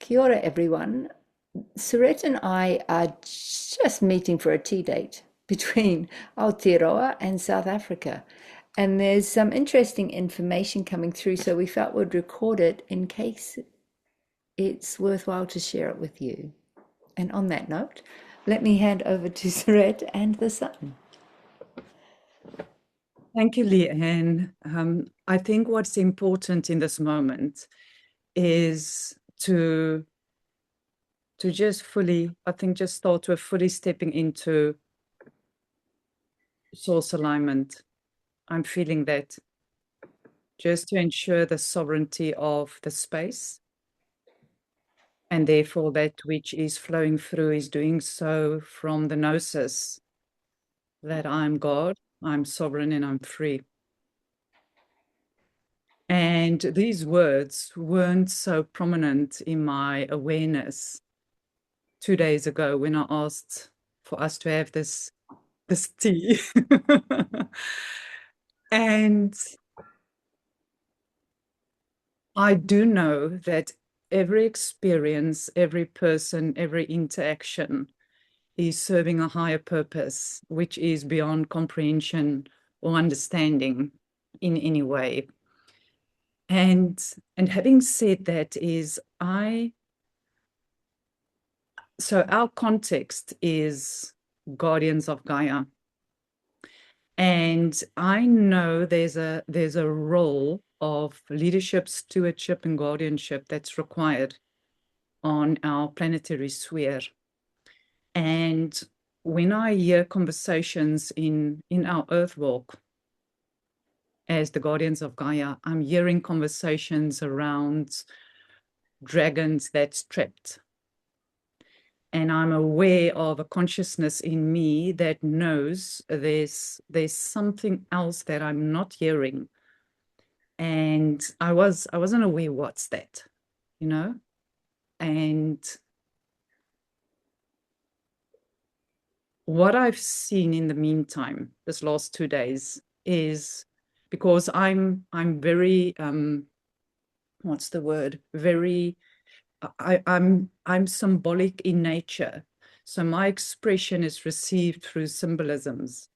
Kia ora, everyone. Surette and I are just meeting for a tea date between Aotearoa and South Africa. And there's some interesting information coming through, so we felt we'd record it in case it's worthwhile to share it with you. And on that note, let me hand over to Surette and the sun. Thank you, Leanne. I think what's important in this moment is to just fully, just start with fully stepping into source alignment. I'm feeling that just to ensure the sovereignty of the space, and therefore that which is flowing through is doing so from the gnosis that I'm God, I'm sovereign, and I'm free. And these words weren't so prominent in my awareness 2 days ago when I asked for us to have this tea. And I do know that every experience, every person, every interaction is serving a higher purpose, which is beyond comprehension or understanding in any way. And having said that so our context is guardians of Gaia. And I know there's a role of leadership, stewardship, and guardianship that's required on our planetary sphere. And when I hear conversations in our Earth walk as the guardians of Gaia, I'm hearing conversations around dragons that's trapped. And I'm aware of a consciousness in me that knows there's something else that I'm not hearing. And I wasn't aware what's that, you know? And what I've seen in the meantime, this last 2 days, is because I'm very what's the word? Very I'm symbolic in nature. So my expression is received through symbolisms.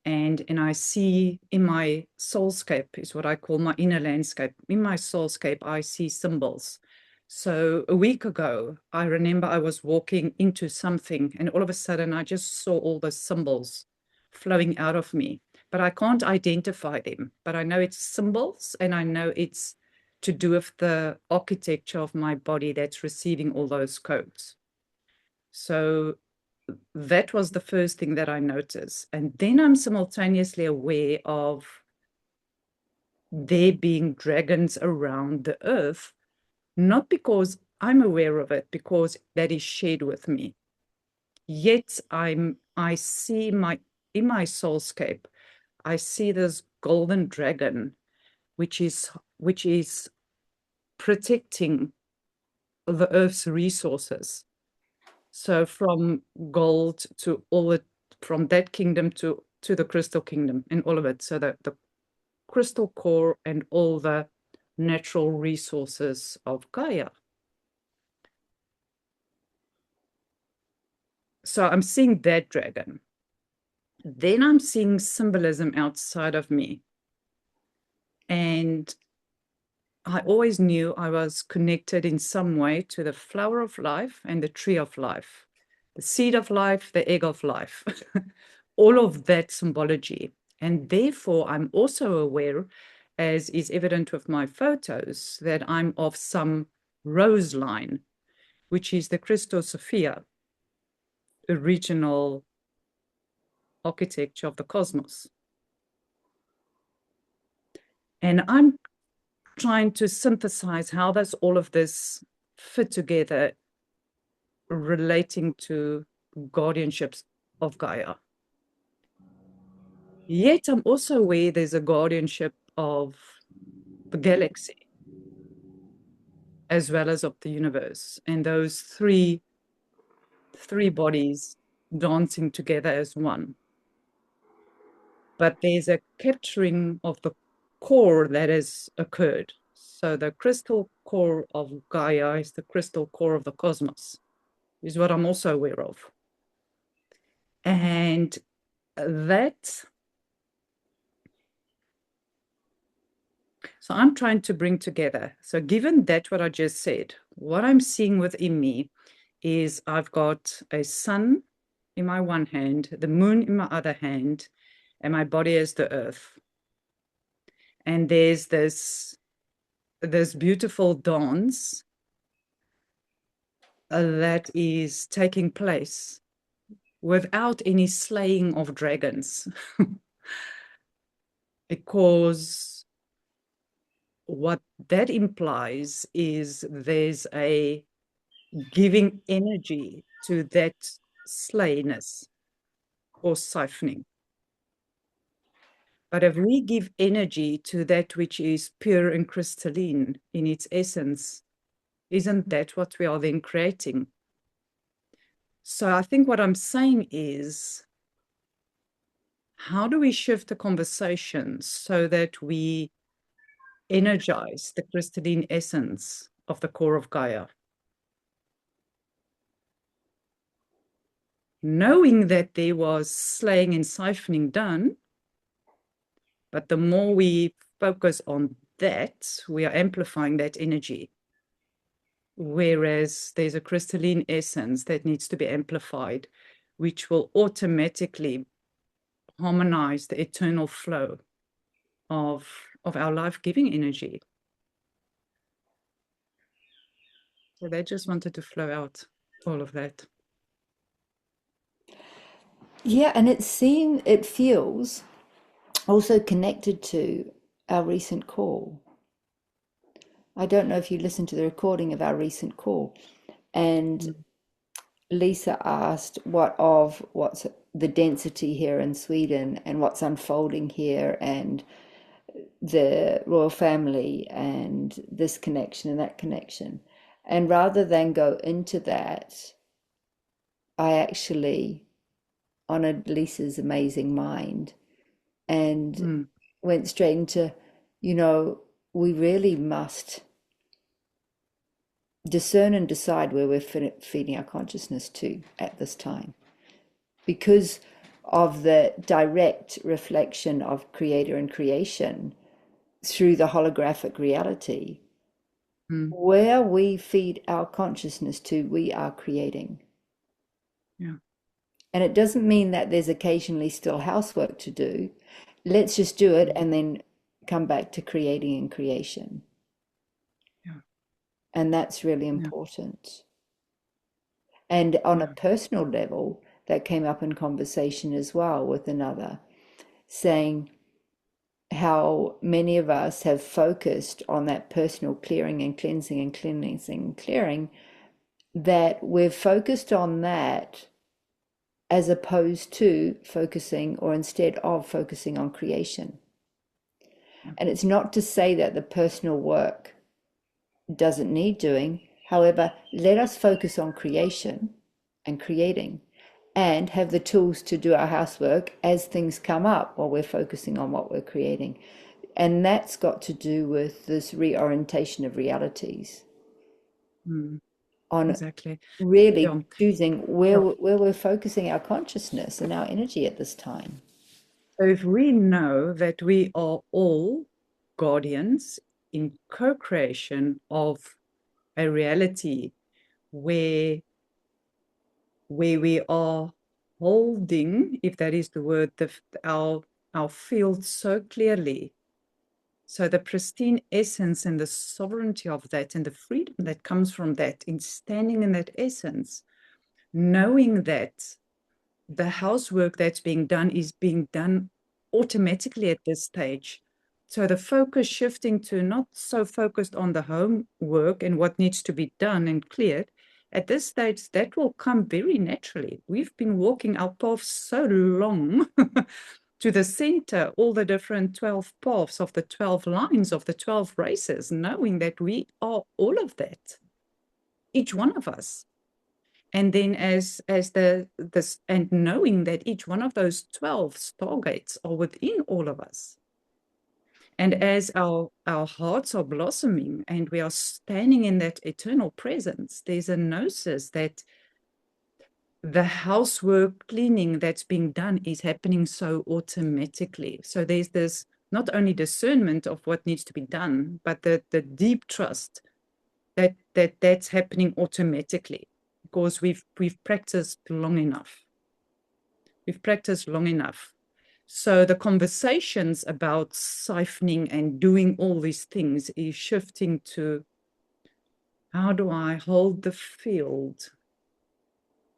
And I see in my soulscape, is what I call my inner landscape. In my soulscape, I see symbols. So a week ago, I remember I was walking into something and all of a sudden I just saw all the symbols flowing out of me, but I can't identify them. But I know it's symbols and I know it's to do with the architecture of my body that's receiving all those codes. So that was the first thing that I noticed. And then I'm simultaneously aware of there being dragons around the earth, not because I'm aware of it, because that is shared with me. Yet I see in my soulscape, I see this golden dragon, which is protecting the earth's resources. So from gold to all it, from that kingdom to the crystal kingdom and all of it. So the crystal core and all the natural resources of Gaia. So I'm seeing that dragon. Then I'm seeing symbolism outside of me. And I always knew I was connected in some way to the flower of life and the tree of life, the seed of life, the egg of life, all of that symbology. And therefore, I'm also aware, as is evident with my photos, that I'm of some rose line, which is the Christos Sophia, original architecture of the cosmos. And I'm trying to synthesize how does all of this fit together relating to guardianships of Gaia. Yet I'm also aware there's a guardianship of the galaxy as well as of the universe, and those three bodies dancing together as one. But there's a capturing of the core that has occurred. So the crystal core of Gaia is the crystal core of the cosmos, is what I'm also aware of. And that, so I'm trying to bring together. So given that what I just said, what I'm seeing within me is I've got a sun in my one hand, the moon in my other hand, and my body is the earth. And there's this beautiful dance that is taking place without any slaying of dragons. Because what that implies is there's a giving energy to that slayness or siphoning. But if we give energy to that which is pure and crystalline in its essence, isn't that what we are then creating? So I think what I'm saying is, how do we shift the conversation so that we energize the crystalline essence of the core of Gaia? Knowing that there was slaying and siphoning done, but the more we focus on that, we are amplifying that energy. Whereas there's a crystalline essence that needs to be amplified, which will automatically harmonize the eternal flow of our life-giving energy. So they just wanted to flow out all of that. Yeah, and it feels also connected to our recent call. I don't know if you listened to the recording of our recent call, and Lisa asked what's the density here in Sweden and what's unfolding here and the royal family and this connection and that connection. And rather than go into that, I actually honored Lisa's amazing mind and went straight into, we really must discern and decide where we're feeding our consciousness to at this time. Because of the direct reflection of creator and creation through the holographic reality, where we feed our consciousness to, we are creating. Yeah. And it doesn't mean that there's occasionally still housework to do. Let's just do it and then come back to creating and creation. Yeah. And that's really important. And on a personal level, that came up in conversation as well with another, saying how many of us have focused on that personal clearing and cleansing and cleansing and clearing, that we've focused on that as opposed to focusing, or instead of focusing on creation. And it's not to say that the personal work doesn't need doing. However, let us focus on creation and creating and have the tools to do our housework as things come up while we're focusing on what we're creating. And that's got to do with this reorientation of realities on Exactly. really choosing where we're focusing our consciousness and our energy at this time. So if we know that we are all guardians in co-creation of a reality where we are holding, if that is the word, our field so clearly. So the pristine essence and the sovereignty of that and the freedom that comes from that, in standing in that essence, knowing that the housework that's being done is being done automatically at this stage. So the focus shifting to not so focused on the homework and what needs to be done and cleared. At this stage, that will come very naturally. We've been walking our path so long to the center, all the different 12 paths of the 12 lines of the 12 races, knowing that we are all of that, each one of us. And then and knowing that each one of those 12 stargates are within all of us. And as our hearts are blossoming and we are standing in that eternal presence, there's a gnosis that the housework cleaning that's being done is happening so automatically. So there's this not only discernment of what needs to be done, but the deep trust that's happening automatically because we've practiced long enough. We've practiced long enough. So the conversations about siphoning and doing all these things is shifting to how do I hold the field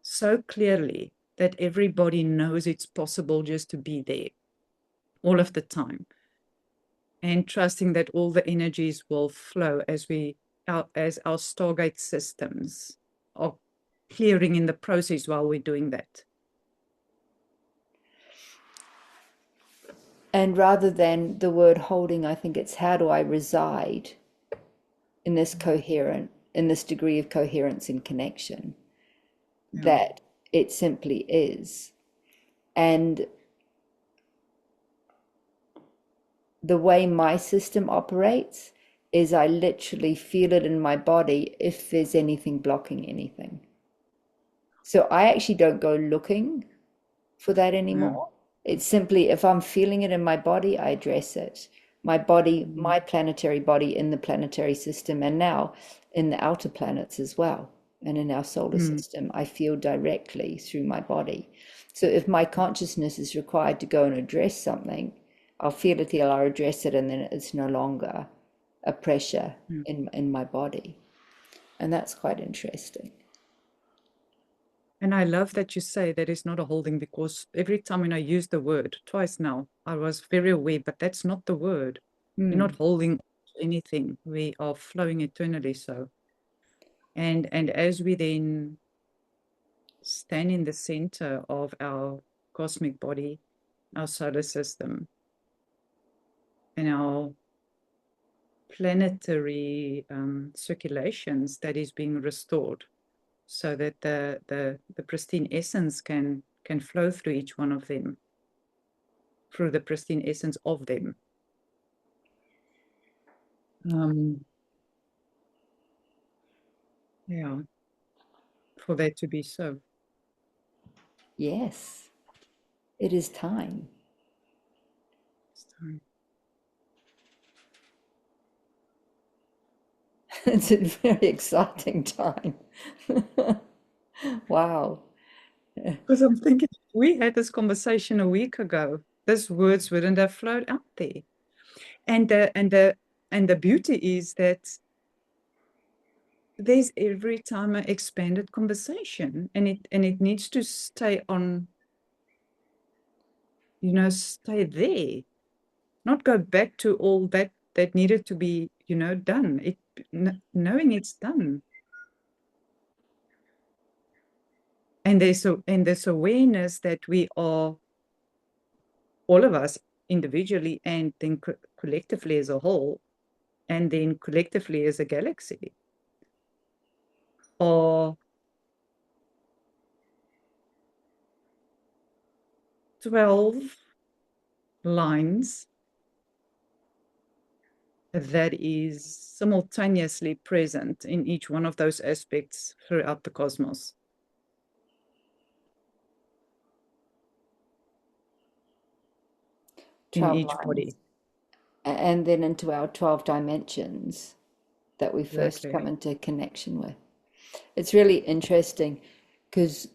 so clearly that everybody knows it's possible just to be there all of the time, and trusting that all the energies will flow as as our Stargate systems are clearing in the process while we're doing that. And rather than the word holding, I think it's how do I reside in this degree of coherence and connection that it simply is. And the way my system operates is I literally feel it in my body if there's anything blocking anything. So I actually don't go looking for that anymore. It's simply if I'm feeling it in my body, I address it. My body, my planetary body in the planetary system, and now in the outer planets as well, and in our solar system, I feel directly through my body. So if my consciousness is required to go and address something, I'll feel it till I address it, and then it's no longer a pressure in my body. And that's quite interesting. And I love that you say that is not a holding, because every time when I use the word, twice now, I was very aware, but that's not the word. We're not holding anything. We are flowing eternally so. And as we then stand in the center of our cosmic body, our solar system, and our planetary circulations that is being restored, so that the pristine essence can flow through each one of them, through the pristine essence of them. Yeah, for that to be so. Yes, it is time. It's time. It's a very exciting time. Wow. Because I'm thinking, if we had this conversation a week ago, these words wouldn't have flowed out there. And the beauty is that there's every time an expanded conversation, and it needs to stay on, stay there, not go back to all that needed to be, done. Knowing it's done. And there's this awareness that we are, all of us individually and then collectively as a whole, and then collectively as a galaxy, are 12 lines that is simultaneously present in each one of those aspects throughout the cosmos. In each lines. body. And then into our 12 dimensions that we first Exactly. come into connection with. It's really interesting because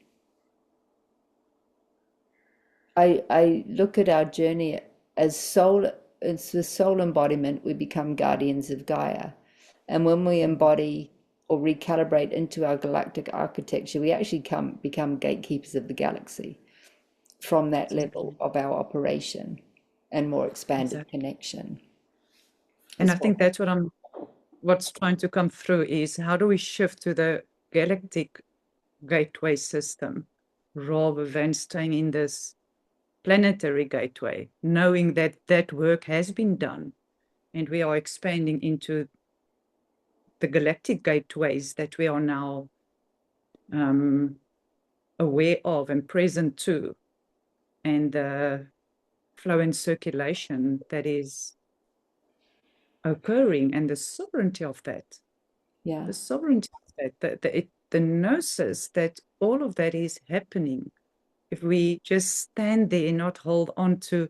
I look at our journey as soul. It's the soul embodiment. We become guardians of Gaia. And when we embody or recalibrate into our galactic architecture, we actually become gatekeepers of the galaxy from that level of our operation and more expanded connection. And I think that's what's trying to come through is, how do we shift to the galactic gateway system rather than staying in this planetary gateway, knowing that that work has been done and we are expanding into the galactic gateways that we are now aware of and present to, and the flow and circulation that is occurring and the sovereignty of that, Yeah. the sovereignty of that, the gnosis that all of that is happening. If we just stand there and not hold on to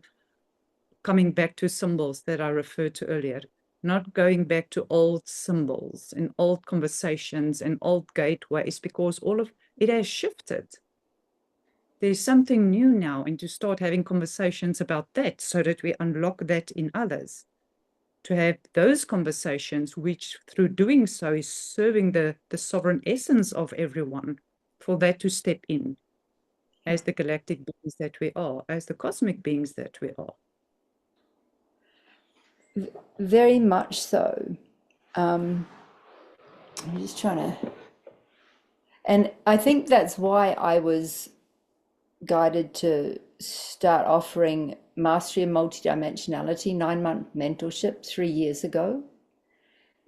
coming back to symbols that I referred to earlier, not going back to old symbols and old conversations and old gateways, because all of it has shifted. There's something new now, and to start having conversations about that so that we unlock that in others. To have those conversations, which through doing so is serving the sovereign essence of everyone, for that to step in as the galactic beings that we are, as the cosmic beings that we are. Very much so. I'm just trying to, and I think that's why I was guided to start offering Mastery and Multidimensionality 9-month mentorship 3 years ago,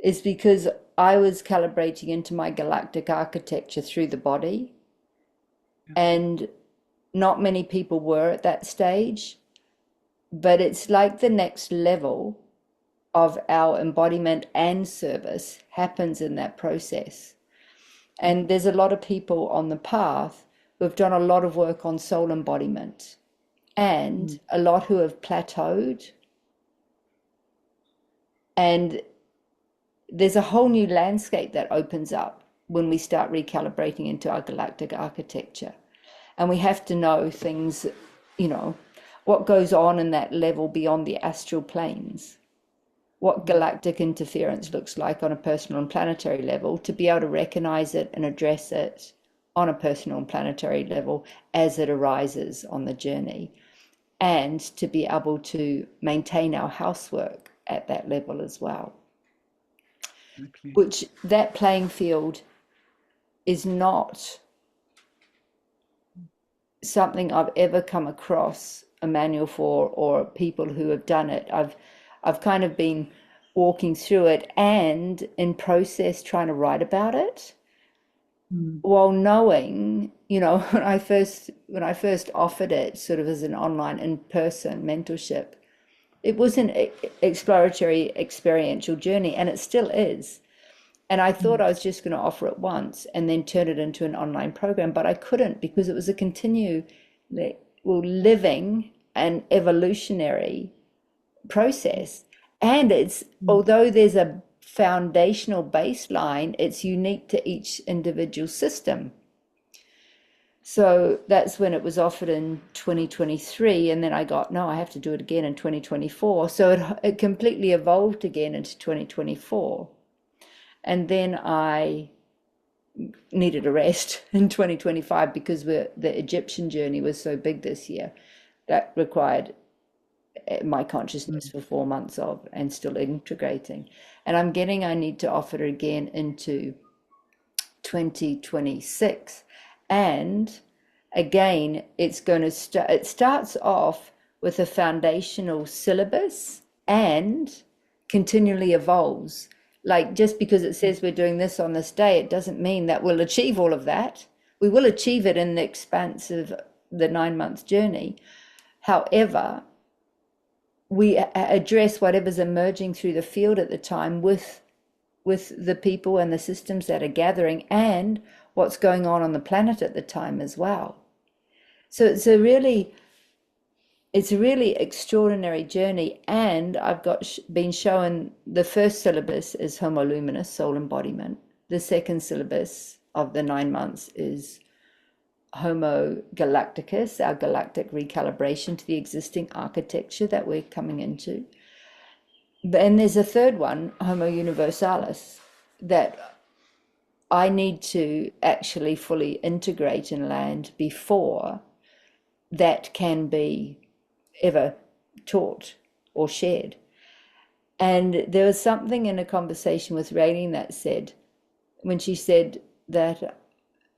is because I was calibrating into my galactic architecture through the body, and not many people were at that stage, but it's like the next level of our embodiment and service happens in that process. And there's a lot of people on the path who have done a lot of work on soul embodiment, and a lot who have plateaued. And there's a whole new landscape that opens up when we start recalibrating into our galactic architecture. And we have to know things, what goes on in that level beyond the astral planes, what galactic interference looks like on a personal and planetary level, to be able to recognize it and address it on a personal and planetary level as it arises on the journey, and to be able to maintain our housework at that level as well. Okay. Which that playing field is not something I've ever come across a manual for, or people who have done it. I've kind of been walking through it and in process trying to write about it, while knowing, when I first offered it sort of as an online in-person mentorship, it was an exploratory experiential journey, and it still is. And I thought I was just going to offer it once and then turn it into an online program, but I couldn't, because it was a continual living and evolutionary process. And it's, although there's a foundational baseline, it's unique to each individual system. So that's when it was offered in 2023, and then I have to do it again in 2024. So it completely evolved again into 2024. And then I needed a rest in 2025 because the Egyptian journey was so big this year. That required my consciousness for 4 months of, and still integrating. And I need to offer it again into 2026. And again, it's going to it starts off with a foundational syllabus and continually evolves. Like, just because it says we're doing this on this day, it doesn't mean that we'll achieve all of that. We will achieve it in the expanse of the 9-month journey. However, we address whatever's emerging through the field at the time with the people and the systems that are gathering, and what's going on the planet at the time as well. So it's a really extraordinary journey. And I've been shown the first syllabus is HomoLuminous, soul embodiment. The second syllabus of the 9 months is HomoGalacticus, our galactic recalibration to the existing architecture that we're coming into. And there's a third one, HomoUniversalis, that I need to actually fully integrate and land before that can be ever taught or shared. And there was something in a conversation with Raylene that said, when she said that,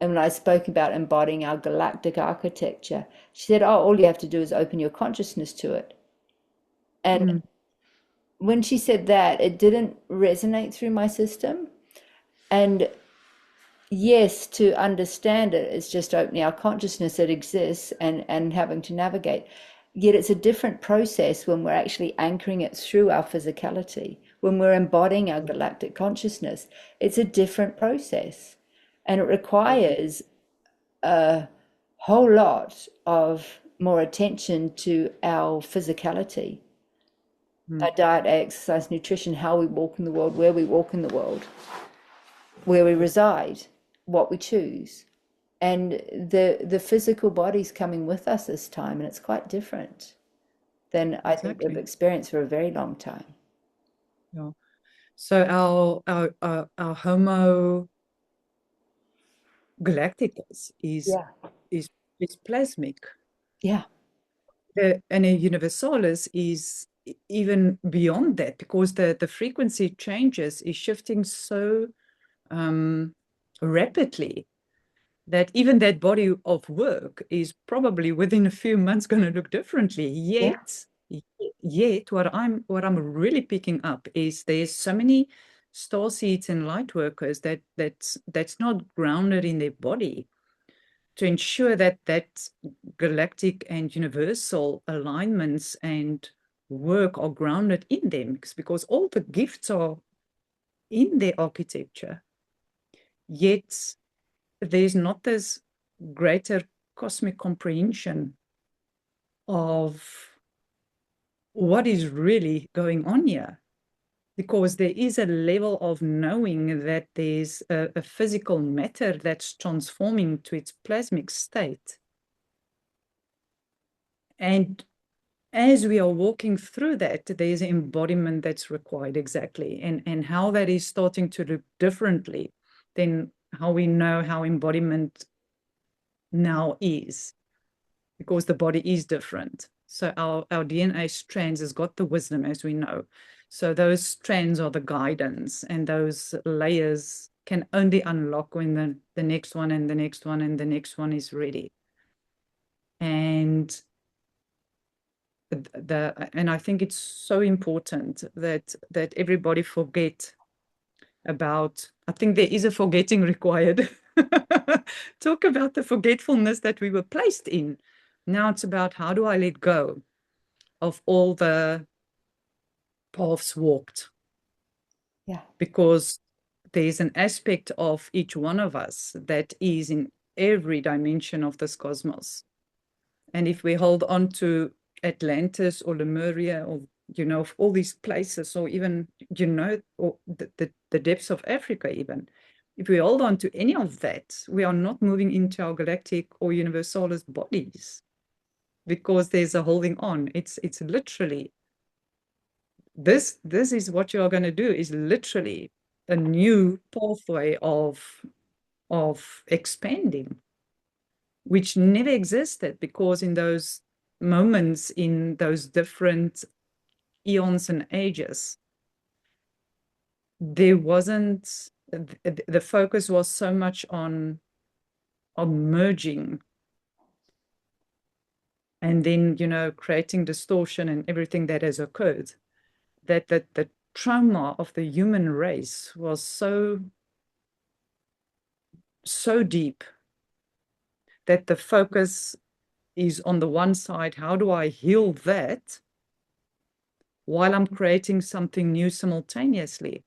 and when I spoke about embodying our galactic architecture, she said, oh, all you have to do is open your consciousness to it. And when she said that, it didn't resonate through my system. And yes, to understand it, it's just opening our consciousness that exists and having to navigate. Yet it's a different process when we're actually anchoring it through our physicality, when we're embodying our galactic consciousness, it's a different process. And it requires a whole lot of more attention to our physicality, Mm. our diet, exercise, nutrition, how we walk in the world, where we walk in the world, where we reside, what we choose. And the physical body's coming with us this time, and it's quite different than I think we've Exactly. experienced for a very long time. Yeah. So our Homo Galacticus Yeah. is is plasmic. Yeah. And a universalis is even beyond that, because the frequency changes is shifting so rapidly that even that body of work is probably within a few months going to look differently. Yeah. Yet what I'm really picking up is there's so many star seeds and light workers that's not grounded in their body, to ensure that galactic and universal alignments and work are grounded in them, because all the gifts are in their architecture, yet there's not this greater cosmic comprehension of what is really going on here, because there is a level of knowing that there's a physical matter that's transforming to its plasmic state. And as we are walking through that, there's an embodiment that's required, exactly. And how that is starting to look differently than how we know how embodiment now is, because the body is different. So our DNA strands has got the wisdom, as we know. So those strands are the guidance, and those layers can only unlock when the next one and the next one and the next one is ready. And I think it's so important that everybody forget about, I think there is a forgetting required. Talk about the forgetfulness that we were placed in. Now it's about, how do I let go of all the paths walked? Yeah. Because there's an aspect of each one of us that is in every dimension of this cosmos. And if we hold on to Atlantis or Lemuria, or, of all these places, or even, or the depths of Africa, even, if we hold on to any of that, we are not moving into our galactic or universalis bodies, because there's a holding on. It's literally, this is what you are going to do, is literally a new pathway of expanding, which never existed, because in those moments, in those different eons and ages, there wasn't, the focus was so much on merging, and then, creating distortion and everything that has occurred, that the trauma of the human race was so deep, that the focus is on the one side, how do I heal that while I'm creating something new simultaneously?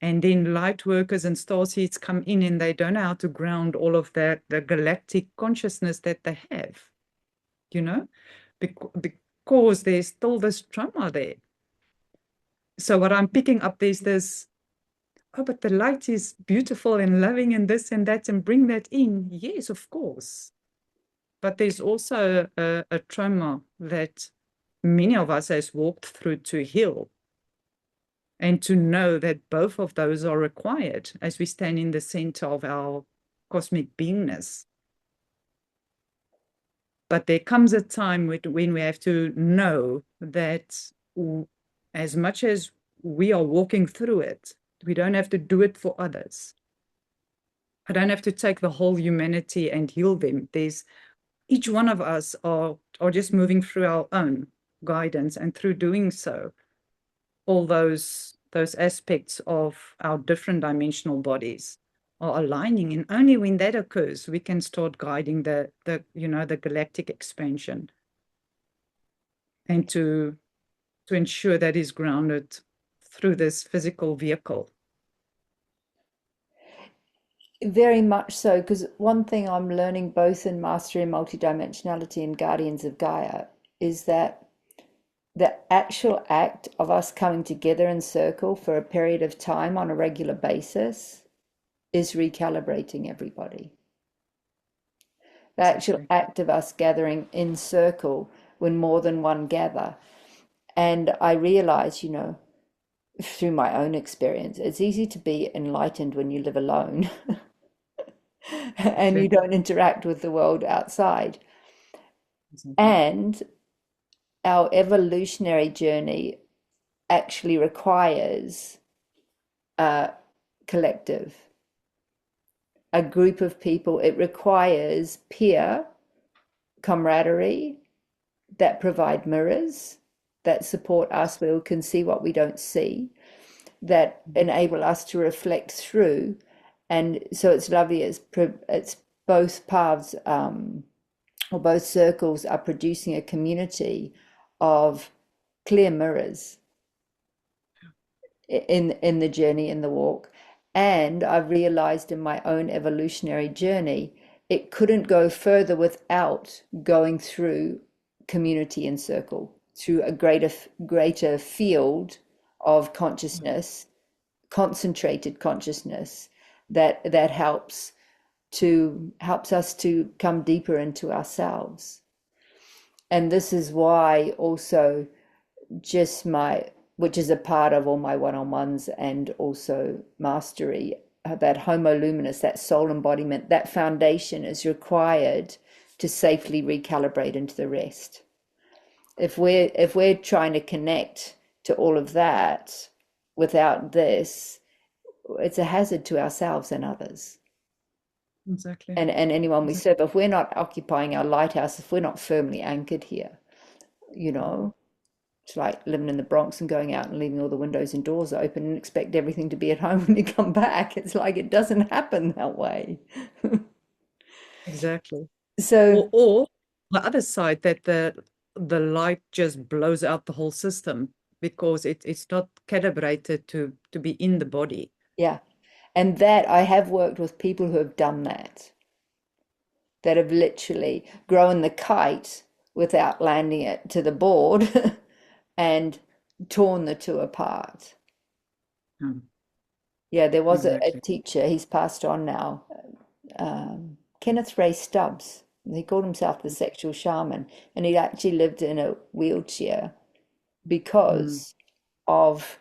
And then light workers and star seeds come in, and they don't know how to ground all of that, the galactic consciousness that they have, because there's still this trauma there. So what I'm picking up, there's this, oh, but the light is beautiful and loving and this and that, and bring that in. Yes, of course. But there's also a trauma that many of us has walked through to heal, and to know that both of those are required as we stand in the center of our cosmic beingness. But there comes a time when we have to know that, as much as we are walking through it, we don't have to do it for others. I don't have to take the whole humanity and heal them. Each one of us are just moving through our own guidance, and through doing so, all those aspects of our different dimensional bodies are aligning. And only when that occurs, we can start guiding the galactic expansion, and to ensure that is grounded through this physical vehicle. Very much so, because one thing I'm learning both in Mastery and Multidimensionality and Guardians of Gaia is that the actual act of us coming together in circle for a period of time on a regular basis is recalibrating everybody. The actual Exactly. act of us gathering in circle when more than one gather. And I realize, through my own experience, it's easy to be enlightened when you live alone and you Exactly. don't interact with the world outside. Exactly. And our evolutionary journey actually requires a collective, a group of people. It requires peer camaraderie that provide mirrors, that support us where we can see what we don't see, that enable us to reflect through. And so it's lovely, it's both paths, or both circles are producing a community of clear mirrors in the journey, in the walk. And I've realized in my own evolutionary journey, it couldn't go further without going through community and circle, through a greater field of consciousness, concentrated consciousness that helps us to come deeper into ourselves. And this is why also just which is a part of all my one-on-ones and also mastery, that HomoLuminous, that soul embodiment, that foundation is required to safely recalibrate into the rest. If we're trying to connect to all of that without this, it's a hazard to ourselves and others. Exactly. And anyone we Exactly. serve, if we're not occupying our lighthouse, if we're not firmly anchored here, you know, it's like living in the Bronx and going out and leaving all the windows and doors open and expect everything to be at home when you come back. It's like it doesn't happen that way. Exactly. So, Or the other side, that the light just blows out the whole system because it's not calibrated to be in the body. yeah. And that I have worked with people who have done that have literally grown the kite without landing it to the board and torn the two apart. Mm, Yeah, there was a exactly. teacher, he's passed on now, Kenneth Ray Stubbs. He called himself the sexual shaman, and he actually lived in a wheelchair Mm, because of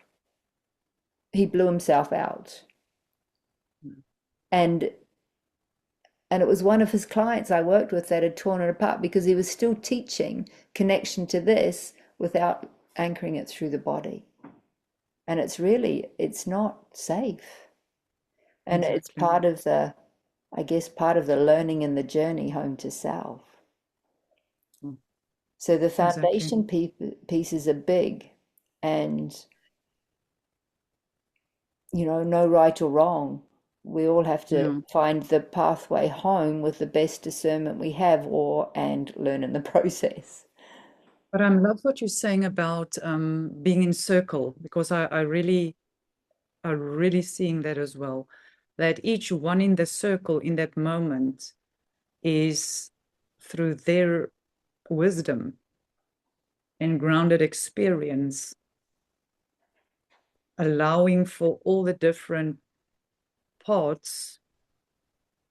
he blew himself out. mm. And it was one of his clients I worked with that had torn it apart because he was still teaching connection to this without anchoring it through the body. And it's not safe. And it's Exactly. part of I guess, part of the learning and the journey home to self. Mm, So the exactly. foundation pieces are big, and no right or wrong. We all have to Yeah. find the pathway home with the best discernment we have, and learn in the process. But I love what you're saying about being in circle, because I really are really seeing that as well. That each one in the circle in that moment is, through their wisdom and grounded experience, allowing for all the different parts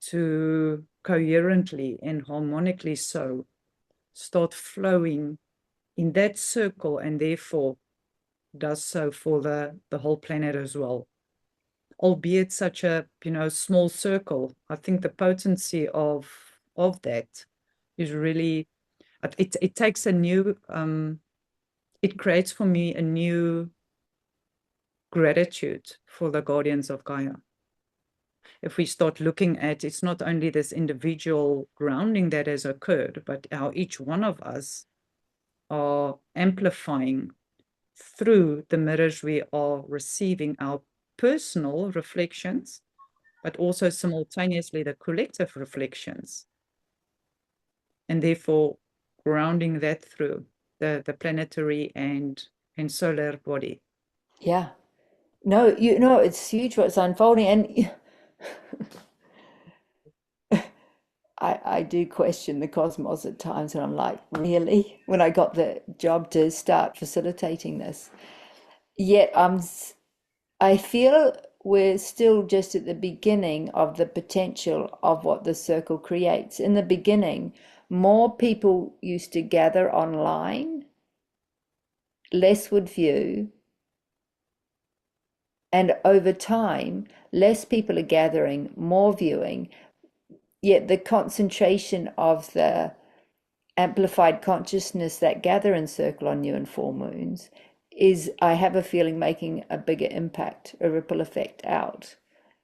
to coherently and harmonically so start flowing in that circle, and therefore does so for the whole planet as well. Albeit such a small circle, I think the potency of that is really, it takes a new it creates for me a new gratitude for the guardians of Gaia. If we start looking at, it's not only this individual grounding that has occurred, but how each one of us are amplifying through the mirrors we are receiving, our personal reflections, but also simultaneously the collective reflections, and therefore grounding that through the planetary and solar body. Yeah. No, you know, it's huge what's unfolding. And I do question the cosmos at times, and I'm like, really? When I got the job to start facilitating this. Yet I feel we're still just at the beginning of the potential of what the circle creates. In the beginning, more people used to gather online, less would view, and over time, less people are gathering, more viewing, yet the concentration of the amplified consciousness that gather and circle on new and full moons is, I have a feeling, making a bigger impact, a ripple effect out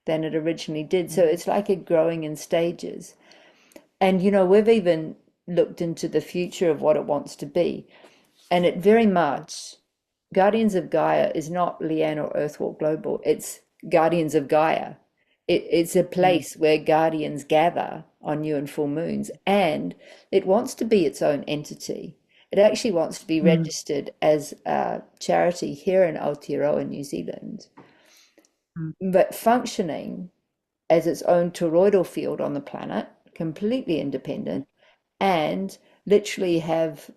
than it originally did. So it's like it growing in stages. And, you know, we've even looked into the future of what it wants to be. And it very much, Guardians of Gaia is not Leanne or Earthwalk Global, it's Guardians of Gaia. It's a Mm, place where guardians gather on new and full moons, and it wants to be its own entity. It actually wants to be mm, registered as a charity here in Aotearoa, New Zealand, mm, but functioning as its own toroidal field on the planet, completely mm. independent, and literally have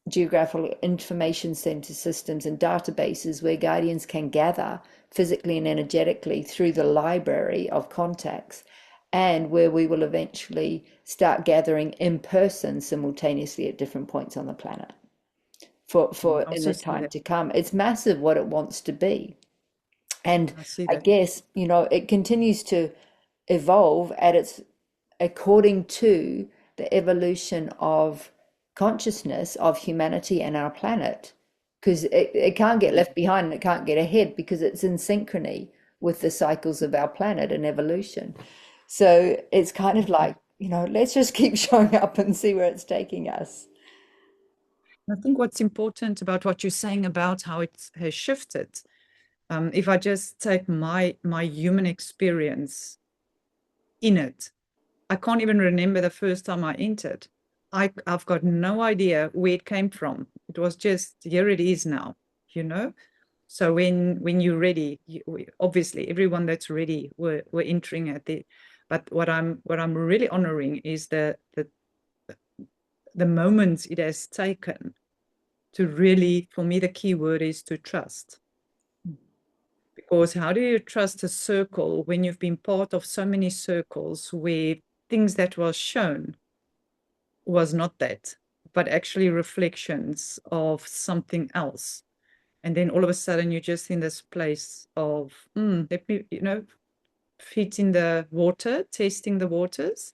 geographical information center systems and databases where guardians can gather physically and energetically through the library of contacts, and where we will eventually start gathering in person simultaneously at different points on the planet for I in also the see time that. to come. It's massive what it wants to be. And I see I that. guess, you know, it continues to evolve at its according to the evolution of consciousness of humanity and our planet, because it can't get Mm, left behind and it can't get ahead because it's in synchrony with the cycles of our planet and evolution. So it's kind of mm. like, you know, let's just keep showing up and see where it's taking us. I think what's important about what you're saying about how it has shifted, if I just take my human experience in it, I can't even remember the first time I entered. I've got no idea where it came from. It was just, here it is now, you know? So when you're ready, obviously everyone that's ready, we're entering at the, but what I'm really honoring is the moments it has taken to really, for me, the key word is to trust. Because how do you trust a circle when you've been part of so many circles where things that was shown was not that, but actually reflections of something else? And then all of a sudden you're just in this place of, let me, feet in the water, tasting the waters.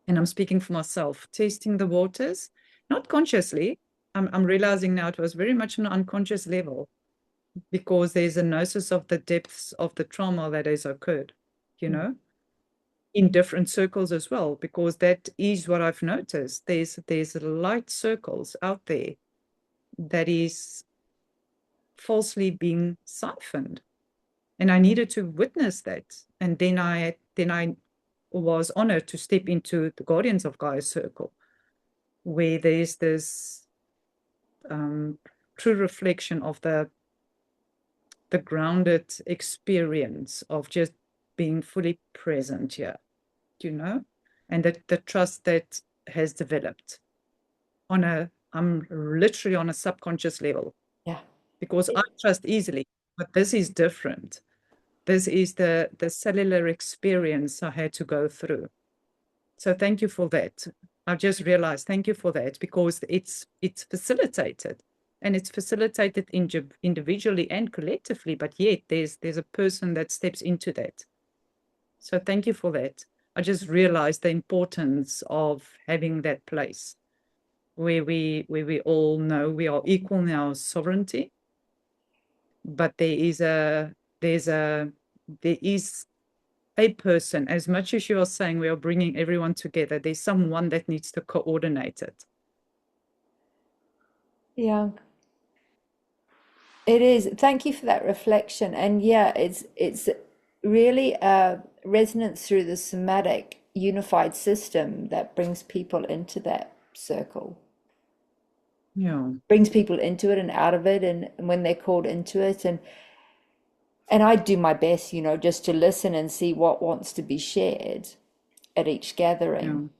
And I'm speaking for myself, tasting the waters, not consciously. I'm realizing now it was very much on an unconscious level because there's a gnosis of the depths of the trauma that has occurred, you Mm. know, in different circles as well, because that is what I've noticed. There's light circles out there that is falsely being siphoned. And I needed to witness that. And then I was honored to step into the Guardians of Gaia circle, where there's this um, true reflection of the grounded experience of just being fully present here, and the trust that has developed on a I'm literally on a subconscious level Yeah. because I trust easily, but this is different. This is the cellular experience I had to go through. So thank you for that. I've just realized, thank you for that, because it's facilitated, and it's facilitated individually and collectively, but yet there's a person that steps into that. So thank you for that. I just realized the importance of having that place where we all know we are equal in our sovereignty, but there is a person, as much as you are saying we are bringing everyone together, there's someone that needs to coordinate it. Yeah. It is. Thank you for that reflection. And yeah, it's really a resonance through the somatic unified system that brings people into that circle, Yeah. brings people into it and out of it, and when they're called into it. And And I do my best, just to listen and see what wants to be shared at each gathering.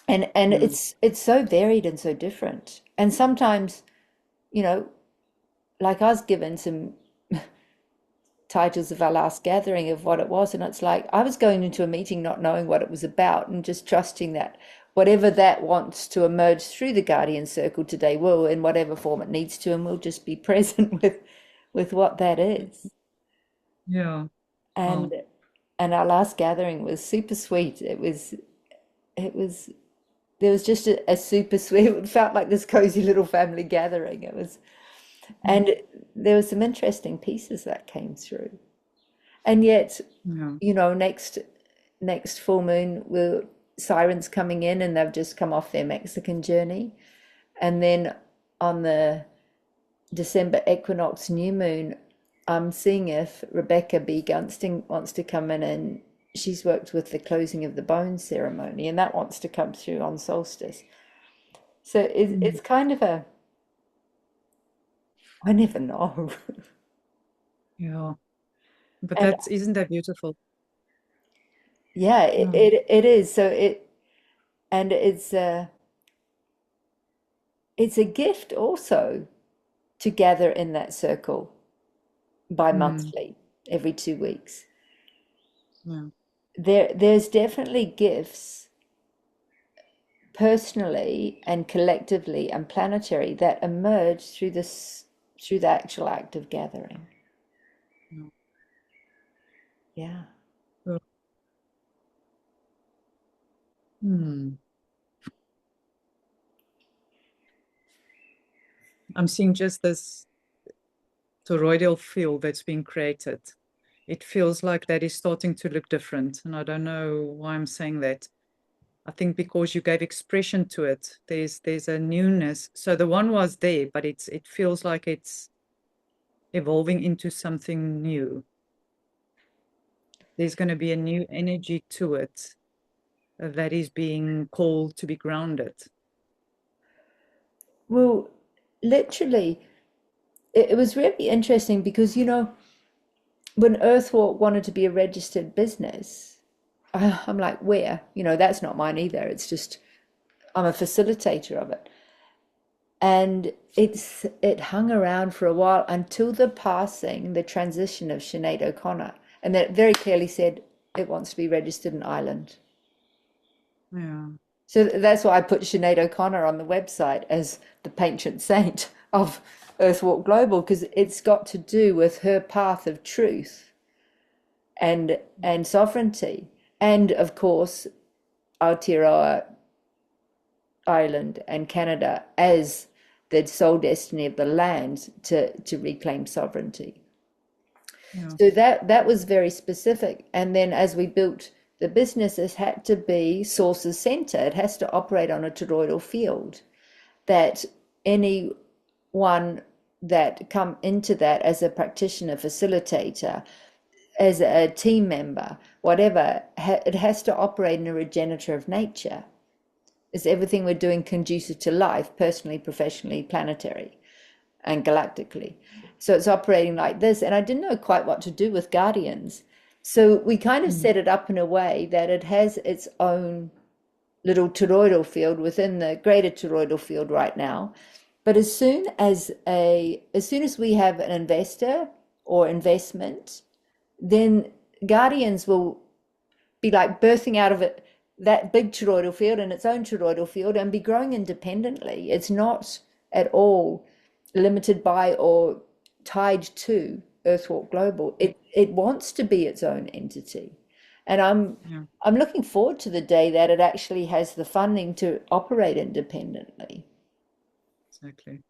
Yeah. And Yeah. it's so varied and so different. And sometimes, you know, like I was given some titles of our last gathering of what it was, and it's like I was going into a meeting not knowing what it was about and just trusting that whatever that wants to emerge through the guardian circle today will, in whatever form it needs to, and we'll just be present with what that is. Yeah. Oh. And our last gathering was super sweet. It was there was just a super sweet, it felt like this cozy little family gathering. It was, and there were some interesting pieces that came through. And yet, Yeah. next full moon, will sirens coming in, and they've just come off their Mexican journey. And then on the December equinox new moon, I'm seeing if Rebecca B. Gunsting wants to come in, and she's worked with the closing of the bone ceremony, and that wants to come through on solstice. So it's kind of a, I never know. Yeah. But And that's, isn't that beautiful? yeah, it, Yeah. it, it is. So and it's a gift also to gather in that circle Mm. bi-monthly, every 2 weeks. Yeah. There's definitely gifts personally and collectively and planetary that emerge through the actual act of gathering. Yeah. Yeah. So, hmm. I'm seeing just this toroidal field that's being created. It feels like that is starting to look different. And I don't know why I'm saying that. I think because you gave expression to it, there's a newness. So the one was there, but it feels like it's evolving into something new. There's going to be a new energy to it that is being called to be grounded. Well, literally, it was really interesting because, when Earthwalk wanted to be a registered business, I'm like, where? That's not mine either. It's just, I'm a facilitator of it. And it hung around for a while until the transition of Sinead O'Connor. And that very clearly said it wants to be registered in Ireland. Yeah. So that's why I put Sinead O'Connor on the website as the patron saint of Earthwalk Global, because it's got to do with her path of truth and sovereignty. And of course, Aotearoa, Ireland, and Canada as the sole destiny of the land to reclaim sovereignty. Yeah. So that was very specific. And then as we built the business, it had to be sources center. It has to operate on a toroidal field that anyone that come into that as a practitioner, facilitator, as a team member, whatever, it has to operate in a regenerative nature. Is everything we're doing conducive to life, personally, professionally, planetary, and galactically? So it's operating like this. And I didn't know quite what to do with Guardians. So we kind of Mm. set it up in a way that it has its own little toroidal field within the greater toroidal field right now. But as soon as we have an investor or investment, then Guardians will be like birthing out of it that big toroidal field and its own toroidal field and be growing independently. It's not at all limited by or tied to Earthwalk Global. It wants to be its own entity. And Yeah. I'm looking forward to the day that it actually has the funding to operate independently. Exactly.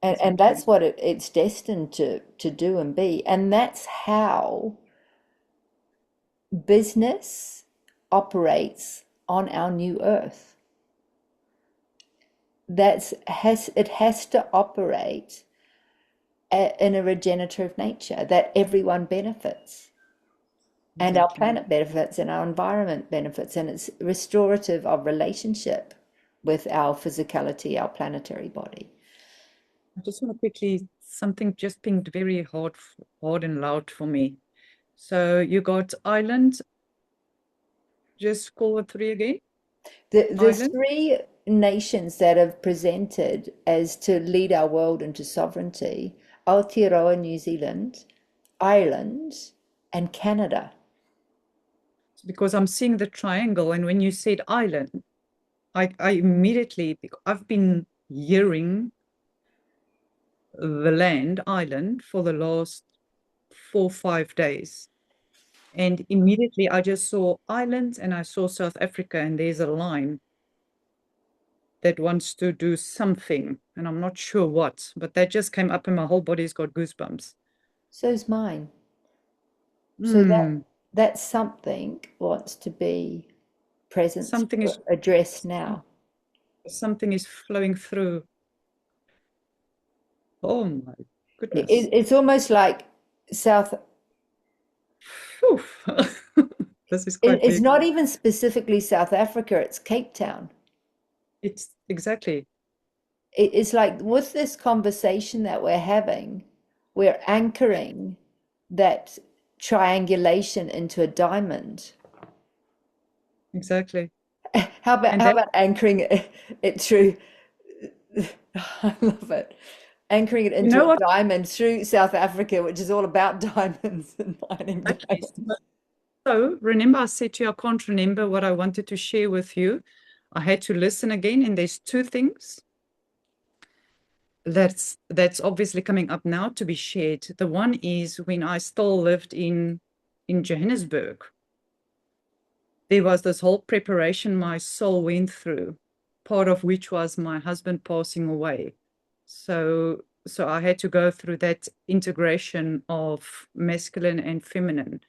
And Exactly. that's what it's destined to do and be. And that's how business operates on our new earth. It has to operate in a regenerative nature that everyone benefits, and our Exactly. planet benefits, and our environment benefits, and it's restorative of relationship with our physicality, our planetary body. I just want to quickly something just pinged very hard and loud for me. So you got island. Just call the three again. The Island. three nations that have presented as to lead our world into sovereignty: Aotearoa, New Zealand, Ireland, and Canada. Because I'm seeing the triangle, and when you said island, I immediately, I've been hearing the land island for the last 4 or 5 days. And immediately I just saw islands and I saw South Africa, and there's a line that wants to do something, and I'm not sure what, but that just came up and my whole body's got goosebumps. So's mine. So Hmm. that something wants to be present Something or is addressed now. something is flowing through. Oh my goodness. It's almost like South. Whew. This is quite It's big. not even specifically South Africa. It's Cape Town. It's exactly. It's like with this conversation that we're having, we're anchoring that triangulation into a diamond. Exactly. And How that, about anchoring it through? I love it. Anchoring it you into know a what? diamond through South Africa, which is all about diamonds and mining Exactly. diamonds. So remember, I said to you, I can't remember what I wanted to share with you. I had to listen again, and there's two things that's obviously coming up now to be shared. The one is when I still lived in Johannesburg. There was this whole preparation my soul went through, part of which was my husband passing away. So I had to go through that integration of masculine and feminine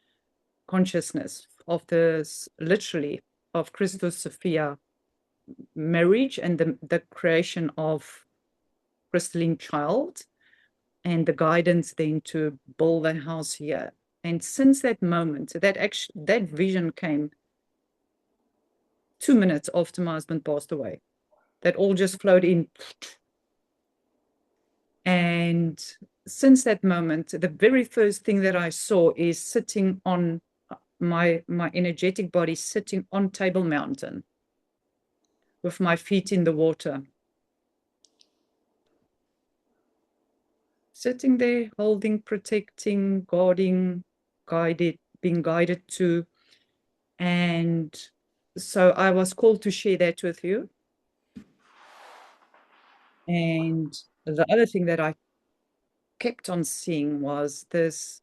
consciousness of this, literally, of Christos Sophia marriage and the creation of crystalline child and the guidance then to build a house here. And since that moment, that vision came 2 minutes after my husband passed away. That all just flowed in. And since that moment, the very first thing that I saw is sitting on my energetic body, sitting on Table Mountain with my feet in the water, sitting there, holding, protecting, guarding, guided, being guided to. And so I was called to share that with you. And the other thing that I kept on seeing was this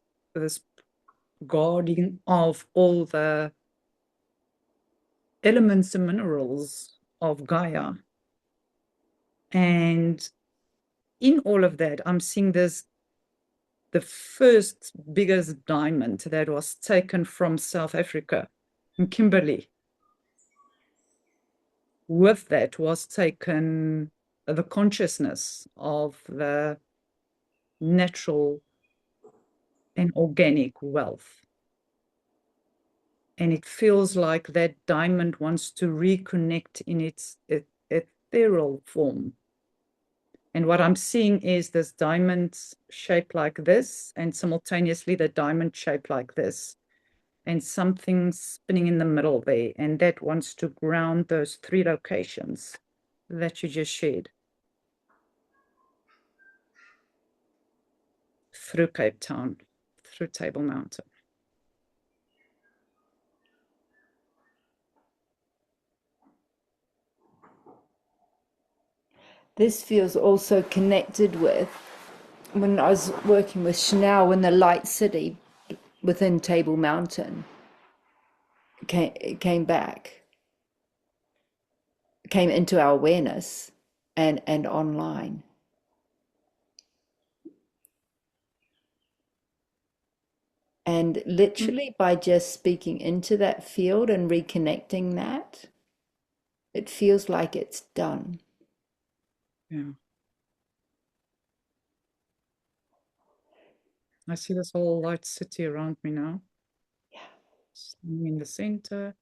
guarding of all the elements and minerals of Gaia. And in all of that, I'm seeing the first biggest diamond that was taken from South Africa in Kimberley. With that was taken the consciousness of the natural and organic wealth. And it feels like that diamond wants to reconnect in its ethereal form. And what I'm seeing is this diamond shaped like this, and simultaneously the diamond shaped like this, and something spinning in the middle there. And that wants to ground those three locations that you just shared through Cape Town, through Table Mountain. This feels also connected with when I was working with Chanel in the Light City within Table Mountain came back, came into our awareness and online. And literally by just speaking into that field and reconnecting that, it feels like it's done. Yeah. I see this whole light city around me now. Yeah. Standing in the center.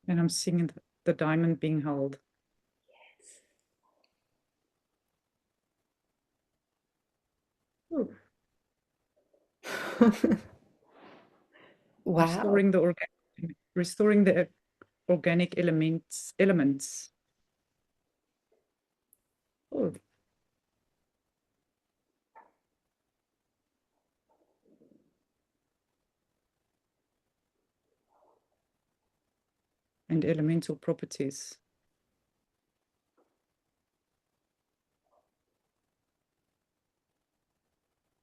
And I'm seeing the diamond being held. Oh, Wow. restoring the organic elements. Oh, and elemental properties.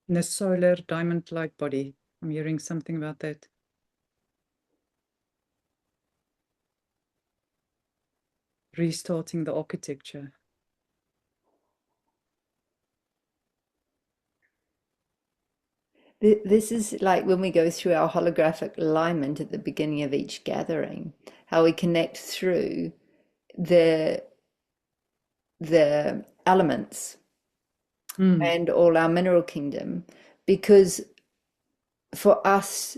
In the solar diamond light body. I'm hearing something about that. Restarting the architecture. This is like when we go through our holographic alignment at the beginning of each gathering, how we connect through the the elements and all our mineral kingdom, because for us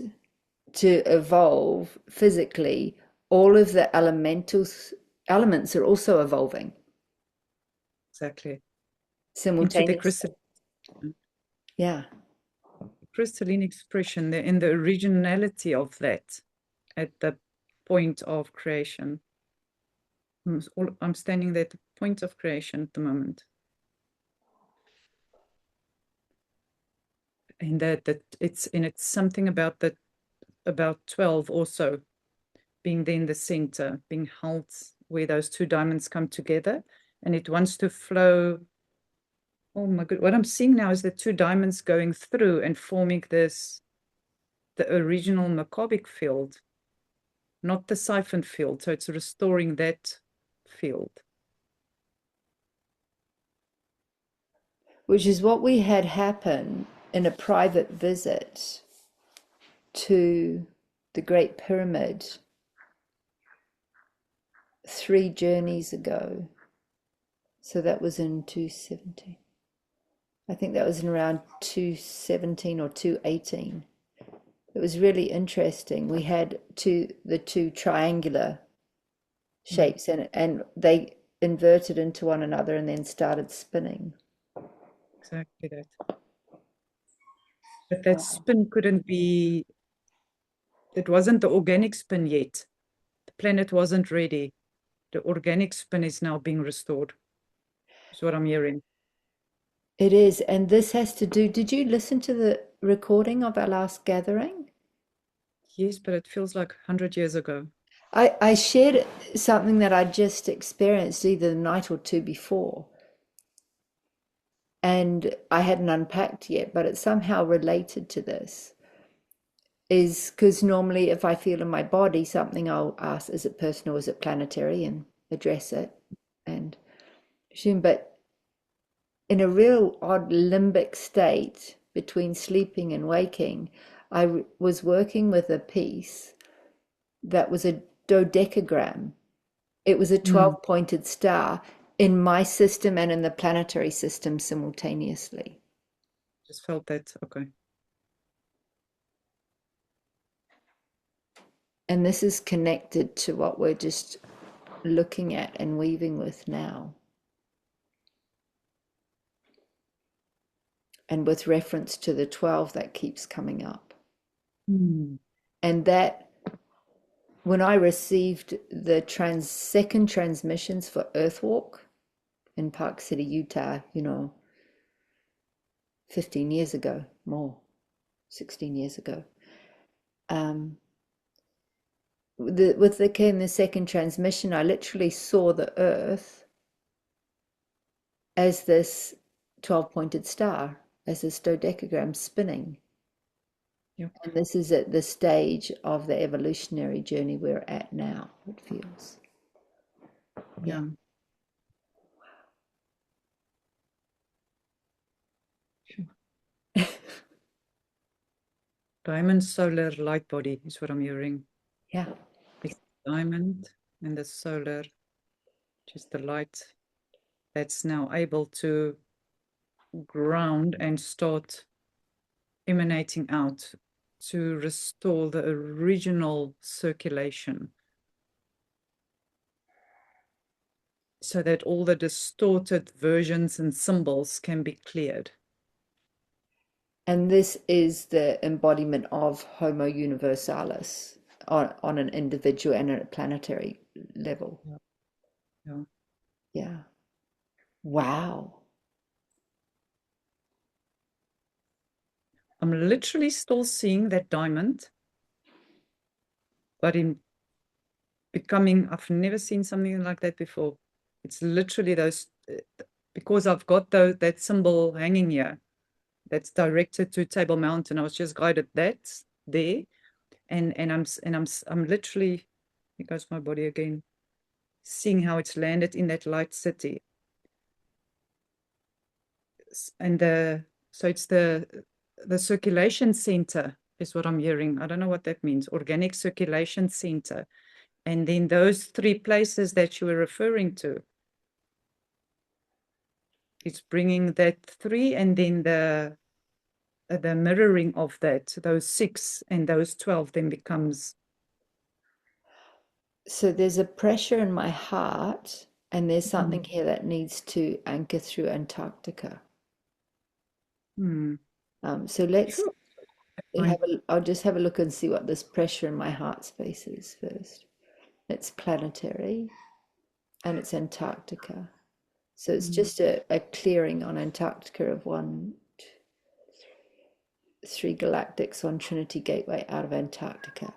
to evolve physically, all of the elements are also evolving Exactly. Into the simultaneously. Yeah. crystalline expression, in the originality of that at the point of creation. I'm standing there at the point of creation at the moment. And that it's something about that, about 12 also being there in the center, being held where those two diamonds come together, and it wants to flow. Oh my God, what I'm seeing now is the two diamonds going through and forming this, the original Macabic field, not the siphon field. So it's restoring that field. Which is what we had happen in a private visit to the Great Pyramid 3 journeys ago. So that was in 217. I think that was in around 217 or 218. It was really interesting. We had the two triangular shapes and they inverted into one another and then started spinning. Exactly that. But that spin couldn't be, it wasn't the organic spin yet. The planet wasn't ready. The organic spin is now being restored. Is what I'm hearing. It is, and this has to do. Did you listen to the recording of our last gathering? Yes, but it feels like 100 years ago. I shared something that I just experienced either the night or two before, and I hadn't unpacked yet, but it's somehow related to this. Is because normally if I feel in my body something, I'll ask, is it personal, is it planetary, and address it. And but in a real odd limbic state between sleeping and waking, I was working with a piece that was a dodecagram. It was a 12 pointed star in my system and in the planetary system simultaneously. Just felt that. Okay. And this is connected to what we're just looking at and weaving with now. And with reference to the 12 that keeps coming up. And that when I received the second transmissions for Earthwalk in Park City, Utah, 15 years ago, more, 16 years ago, with the second transmission, I literally saw the Earth as this 12-pointed star, as this dodecagram spinning. Yep. And this is at the stage of the evolutionary journey we're at now, it feels. Yeah. Diamond solar light body is what I'm hearing. Yeah. It's diamond and the solar, just the light that's now able to ground and start emanating out to restore the original circulation, so that all the distorted versions and symbols can be cleared. And this is the embodiment of Homo Universalis on an individual and a planetary level. Yeah. Yeah. Yeah. Wow. I'm literally still seeing that diamond, but in becoming, I've never seen something like that before. It's literally those, because I've got that symbol hanging here that's directed to Table Mountain. I was just guided that's there, and I'm literally, here goes my body again, seeing how it's landed in that light city. And so it's the circulation center is what I'm hearing. I don't know what that means. Organic circulation center. And then those three places that you were referring to, it's bringing that three, and then the mirroring of that, those 6 and those 12 then becomes. So there's a pressure in my heart, and there's something here that needs to anchor through Antarctica. So let's Sure. I'll just have a look and see what this pressure in my heart space is first. It's planetary and it's Antarctica. So it's just a clearing on Antarctica of 3 galactics on Trinity Gateway out of Antarctica.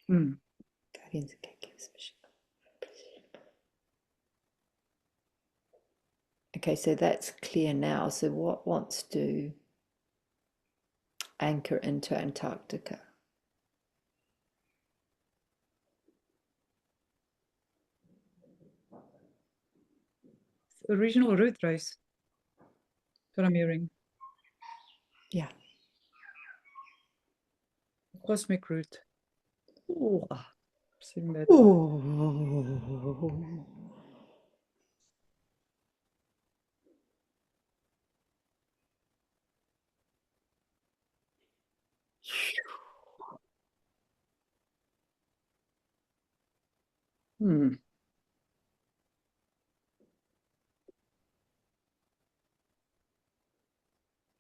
Guardians and gatekeepers. Okay, so that's clear now. So what wants to anchor into Antarctica? The regional root race. That's what I'm hearing. Yeah. Cosmic root. Oh, seeing that.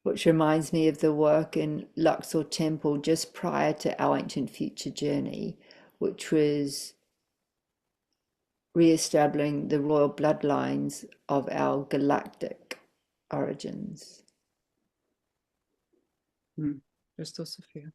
Which reminds me of the work in Luxor Temple just prior to our ancient future journey, which was re-establishing the royal bloodlines of our galactic origins. Crystal Sophia.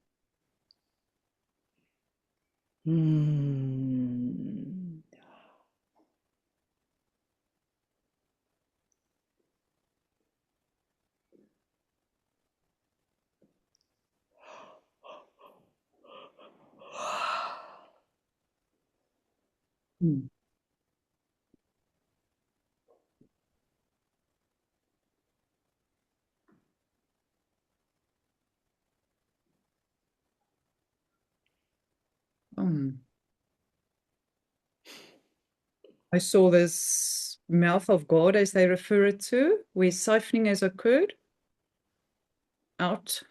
I saw this mouth of God, as they refer it to, where siphoning has occurred out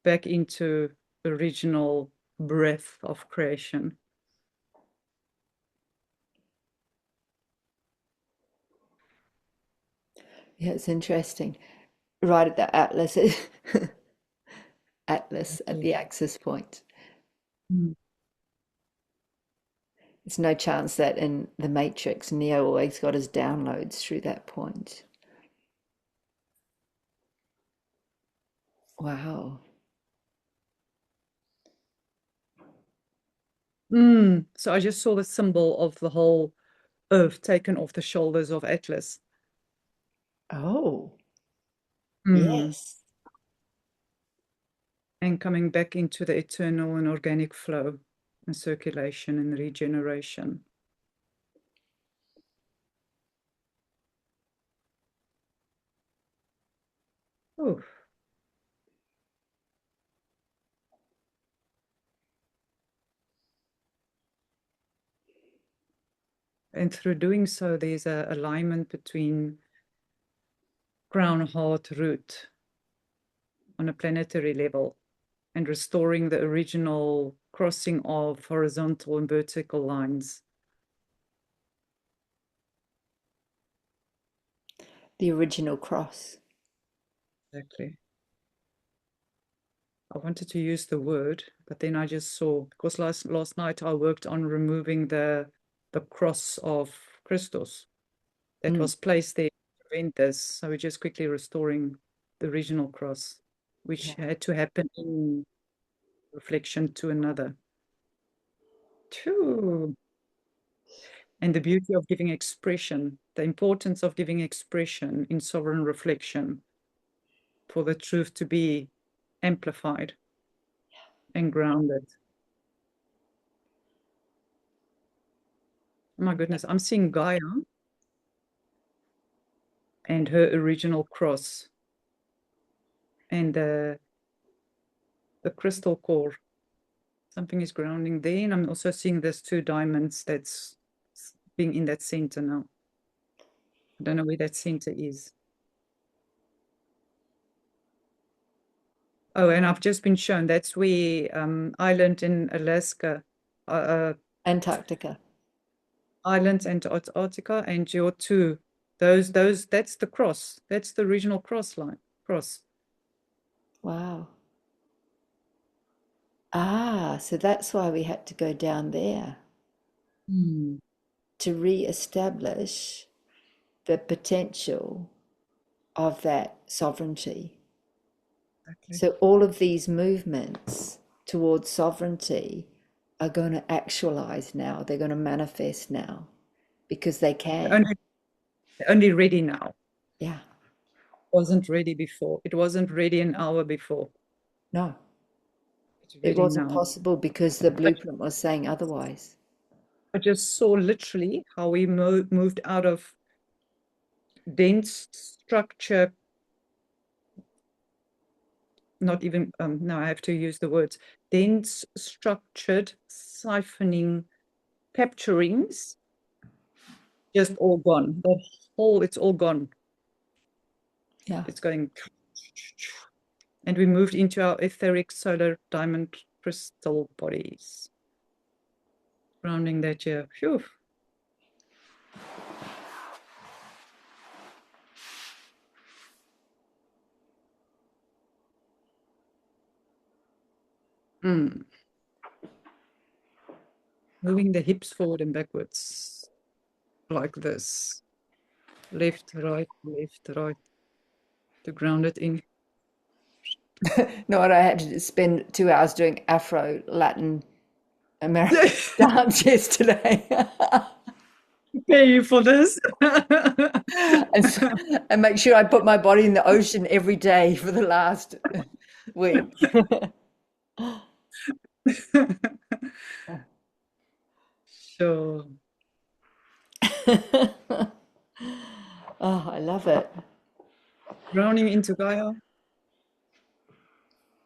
back into the original breath of creation. Yeah, it's interesting. Right at the Atlas, Atlas at the axis point. There's no chance that in the Matrix, Neo always got his downloads through that point. Wow. So I just saw the symbol of the whole earth taken off the shoulders of Atlas. Oh, yes. And coming back into the eternal and organic flow and circulation and regeneration. Oh, And through doing so, there's an alignment between crown, heart, root on a planetary level, and restoring the original crossing of horizontal and vertical lines. The original cross. Exactly. I wanted to use the word, but then I just saw, because last night I worked on removing the cross of Christos that was placed there to prevent this. So we're just quickly restoring the original cross, which had to happen in reflection to another. True. And the beauty of giving expression, the importance of giving expression in sovereign reflection for the truth to be amplified and grounded. Oh my goodness, I'm seeing Gaia and her original cross and the crystal core. Something is grounding there, and I'm also seeing there's 2 diamonds that's being in that center now. I don't know where that center is. Oh, and I've just been shown that's where island in Alaska, Antarctica. islands and Aotearoa, and your 2, those that's the cross. That's the original cross. Wow. Ah, so that's why we had to go down there to re-establish the potential of that sovereignty. Exactly. So all of these movements towards sovereignty are going to actualize now. They're going to manifest now because they can. Only ready now. Yeah. Wasn't ready before. It wasn't ready an hour before. No. It's It ready wasn't now. possible because the blueprint was saying otherwise. I just saw literally how we moved out of dense structure. Not even, no, I have to use the words, dense structured siphoning capturings, just all gone. The whole, it's all gone. Yeah. It's going. And we moved into our etheric solar diamond crystal bodies. Rounding that year. Phew. Moving the hips forward and backwards like this. Left, right, to ground it in. No, I had to spend 2 hours doing Afro Latin American dance yesterday. Pay you for this. and make sure I put my body in the ocean every day for the last week. Sure. Oh, I love it. Grounding into Gaia.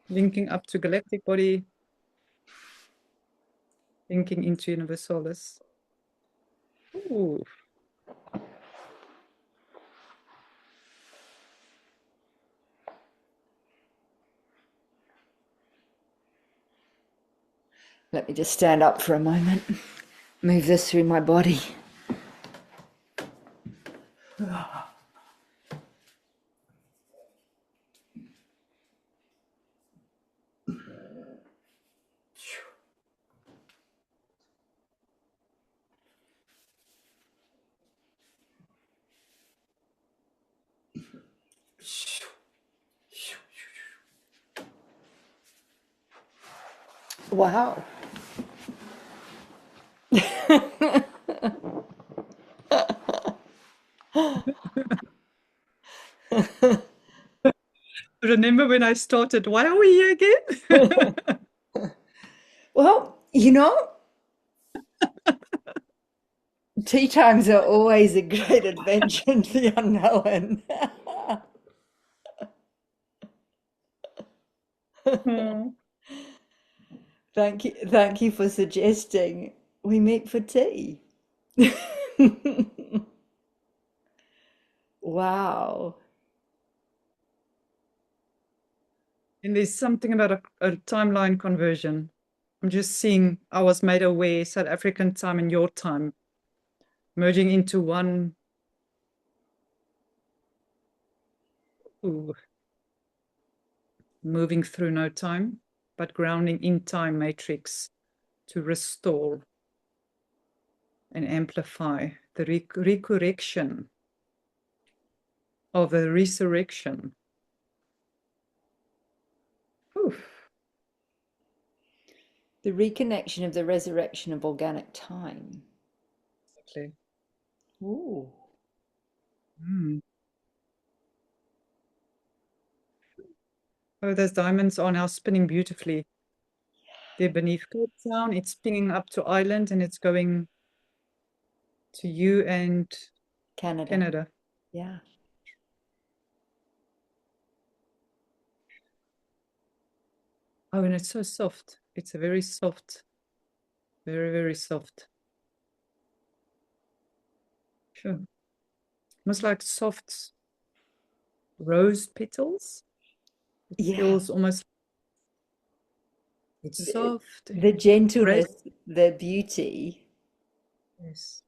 Linking up to galactic body. Linking into Universalis. Ooh. Let me just stand up for a moment. Move this through my body. Wow. Remember when I started, why are we here again? Well, tea times are always a great adventure into the unknown. Thank you for suggesting we meet for tea. Wow. And there's something about a timeline conversion. I'm just seeing, I was made aware South African time and your time merging into one. Ooh, moving through no time, but grounding in time matrix to restore and amplify the recorrection of the resurrection. Oof. The reconnection of the resurrection of organic time. Exactly. Ooh. Mm. Oh, those diamonds are now spinning beautifully. They're beneath Cape Town. It's spinning up to Ireland and it's going to you and Canada. Canada. Yeah. Oh, and it's so soft. It's a very soft, very, very soft. Sure. Almost like soft rose petals. It Yeah. feels almost, it's The, soft and the grace. gentleness, the beauty. Yes.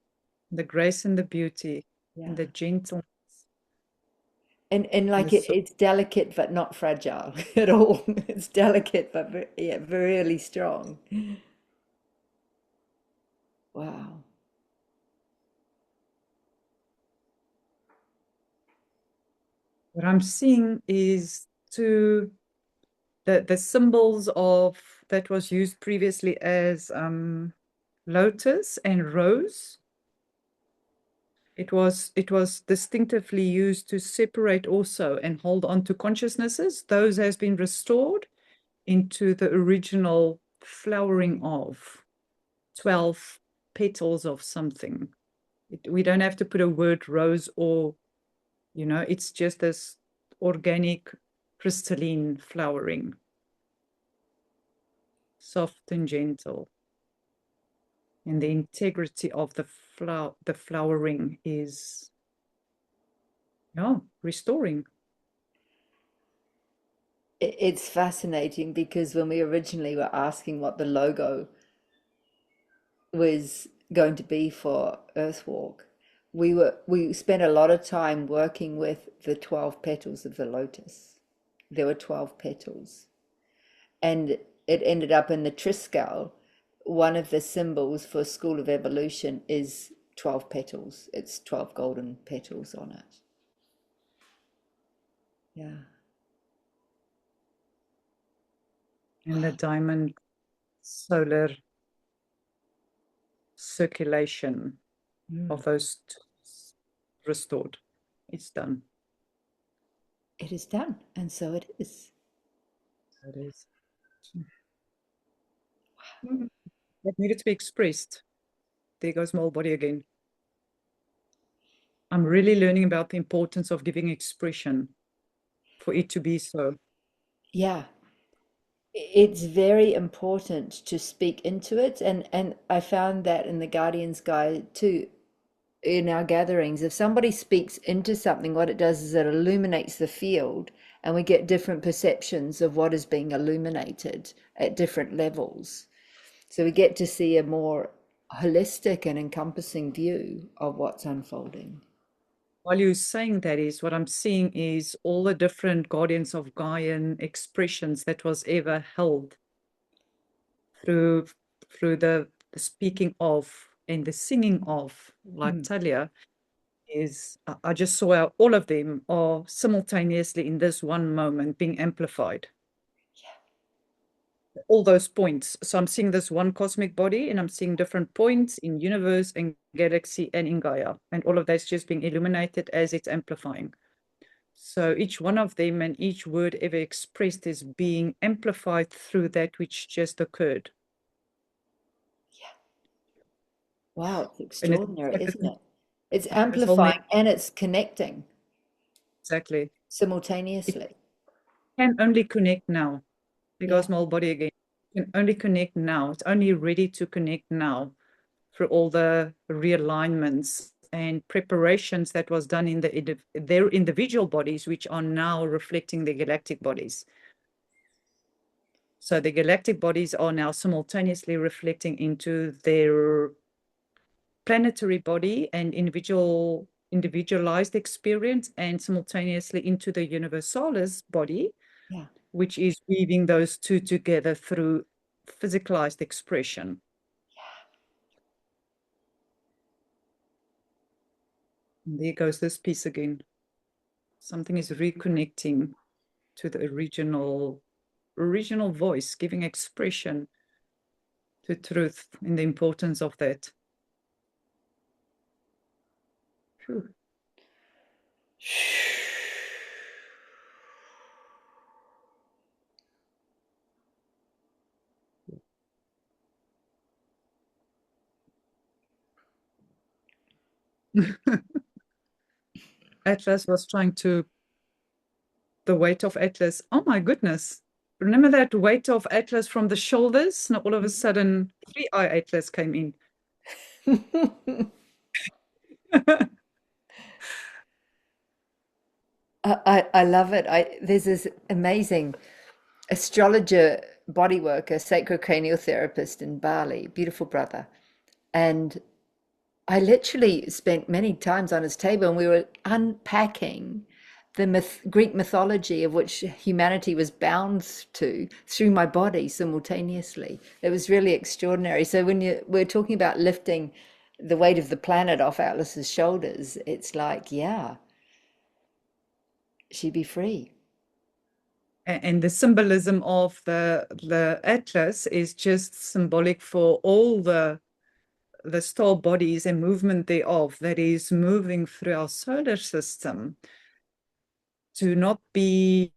The grace and the beauty and Yeah. the gentleness And and the like soft. it's delicate but not fragile at all. It's delicate but yeah, really strong. Wow. What I'm seeing is the symbols of that was used previously as lotus and rose. It was distinctively used to separate also and hold on to consciousnesses. Those has been restored into the original flowering of 12 petals of something. We don't have to put a word rose or, it's just this organic crystalline flowering, soft and gentle. And the integrity of the flowering is, yeah, restoring. It's fascinating because when we originally were asking what the logo was going to be for Earthwalk, we spent a lot of time working with the 12 petals of the lotus. There were 12 petals, and it ended up in the Triskele. One of the symbols for School of Evolution is 12 petals. It's 12 golden petals on it. Yeah. And the diamond solar circulation Mm. of those restored. It's done. It is done, and so it is. It is. Mm. That needed to be expressed. There goes my whole body again. I'm really learning about the importance of giving expression for it to be so. Yeah, it's very important to speak into it, and I found that in the Guardian's Guide too. In our gatherings, if somebody speaks into something, what it does is it illuminates the field, and we get different perceptions of what is being illuminated at different levels. So we get to see a more holistic and encompassing view of what's unfolding. While you're saying that is what I'm seeing is all the different guardians of Gaian expressions that was ever held through the speaking of and the singing of, like Mm. Talia, is I just saw how all of them are simultaneously in this one moment being amplified. All those points. So I'm seeing this one cosmic body and I'm seeing different points in universe and galaxy and in Gaia. And all of that's just being illuminated as it's amplifying. So each one of them and each word ever expressed is being amplified through that which just occurred. Wow, it's And it's extraordinary, like isn't it? It's this whole net, amplifying and it's connecting exactly. It simultaneously. can only connect now. There Yeah. goes my whole body again. It can only connect now. It's only ready to connect now. through all the realignments and preparations that was done in their individual bodies, which are now reflecting the galactic bodies. So the galactic bodies are now simultaneously reflecting into their planetary body and individualized experience, and simultaneously into the universalis body, Yeah. which is weaving those two together through physicalized expression. And there goes this piece again. Something is reconnecting to the original voice, giving expression to truth and the importance of that. Phew. Atlas was trying to, the weight of Atlas. Oh my goodness. Remember that weight of Atlas from the shoulders? And all of a sudden, 3-eye Atlas came in. I love it. There's this amazing astrologer body worker, sacrocranial therapist in Bali, beautiful brother. And I literally spent many times on his table and we were unpacking the Greek mythology of which humanity was bound to through my body simultaneously. It was really extraordinary. So when we're talking about lifting the weight of the planet off Atlas's shoulders, it's like, yeah, she'd be free. And the symbolism of the Atlas is just symbolic for all the star bodies and movement thereof that is moving through our solar system, to not be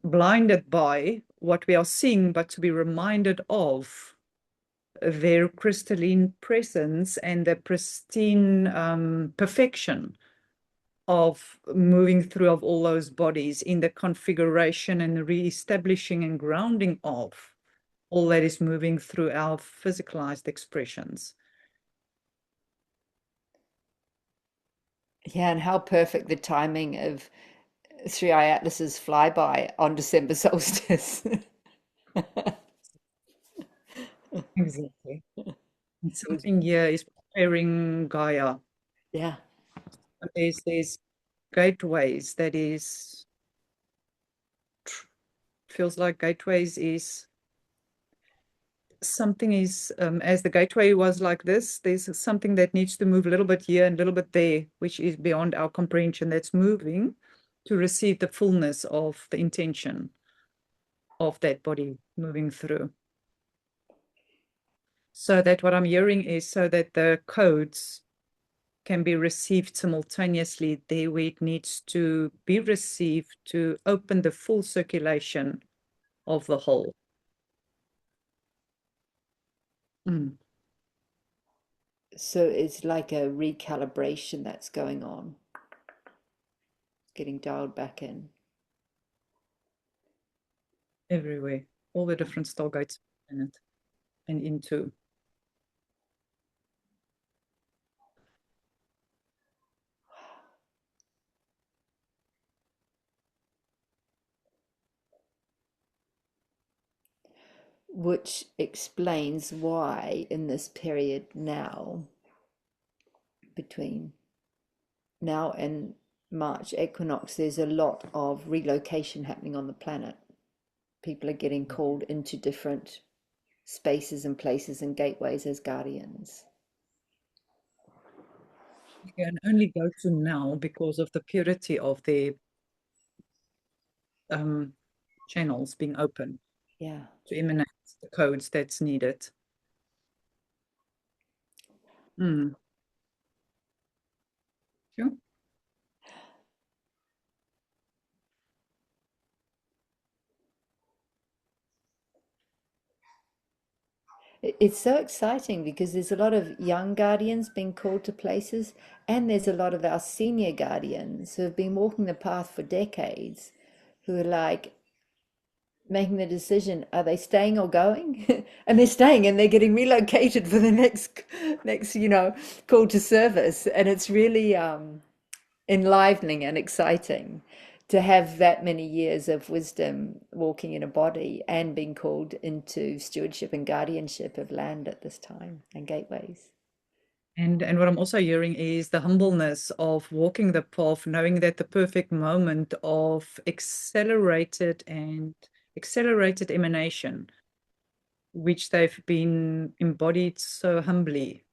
blinded by what we are seeing, but to be reminded of their crystalline presence and the pristine perfection of moving through of all those bodies in the configuration and re-establishing and grounding of all that is moving through our physicalized expressions. Yeah, and how perfect the timing of Three Eye Atlas's flyby on December solstice. Exactly. And It was, something here is preparing Gaia. yeah. There's gateways that is, feels like gateways is something is, as the gateway was like this, there's something that needs to move a little bit here and a little bit there, which is beyond our comprehension, that's moving to receive the fullness of the intention of that body moving through. So that what I'm hearing is so that the codes can be received simultaneously there where it needs to be received to open the full circulation of the whole. Mm. So it's like a recalibration that's going on, getting dialed back in. Everywhere, all the different stargates in it and into. Which explains why in this period now, between now and March equinox, there's a lot of relocation happening on the planet. People are getting called into different spaces and places and gateways as guardians. You can only go to now because of the purity of the channels being open Yeah. to emanate the codes that's needed. Mm. Sure. It's so exciting because there's a lot of young guardians being called to places, and there's a lot of our senior guardians who have been walking the path for decades who are like, making the decision, are they staying or going? And they're staying and they're getting relocated for the next, call to service. And it's really enlivening and exciting to have that many years of wisdom walking in a body and being called into stewardship and guardianship of land at this time and gateways. And what I'm also hearing is the humbleness of walking the path, knowing that the perfect moment of accelerated emanation, which they've been embodied so humbly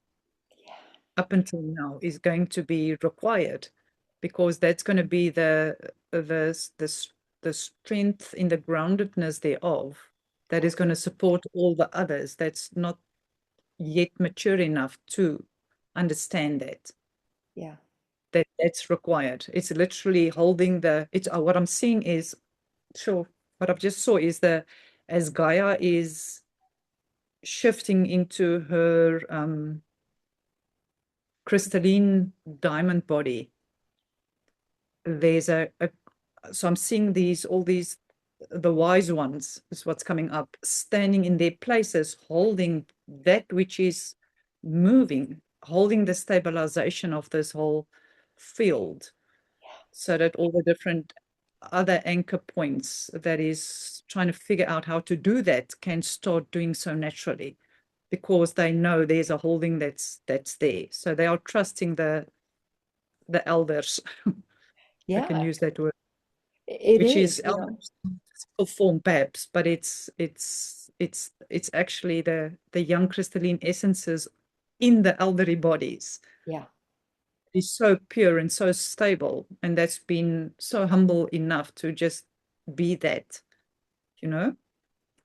up until now, is going to be required, because that's going to be the strength in the groundedness thereof that is going to support all the others that's not yet mature enough to understand that. Yeah. That's required. It's literally holding it's what I'm seeing is, sure, what I've just saw is as Gaia is shifting into her crystalline diamond body, there's so I'm seeing all these, the wise ones is what's coming up, standing in their places, holding that which is moving, holding the stabilization of this whole field, so that all the different other anchor points that is trying to figure out how to do that can start doing so naturally, because they know there's a holding that's there. So they are trusting the elders. I can Yeah, use that word, it which is, is elders in physical form perhaps, but it's actually the young crystalline essences in the elderly bodies. yeah, Is so pure and so stable, and that's been so humble enough to just be that,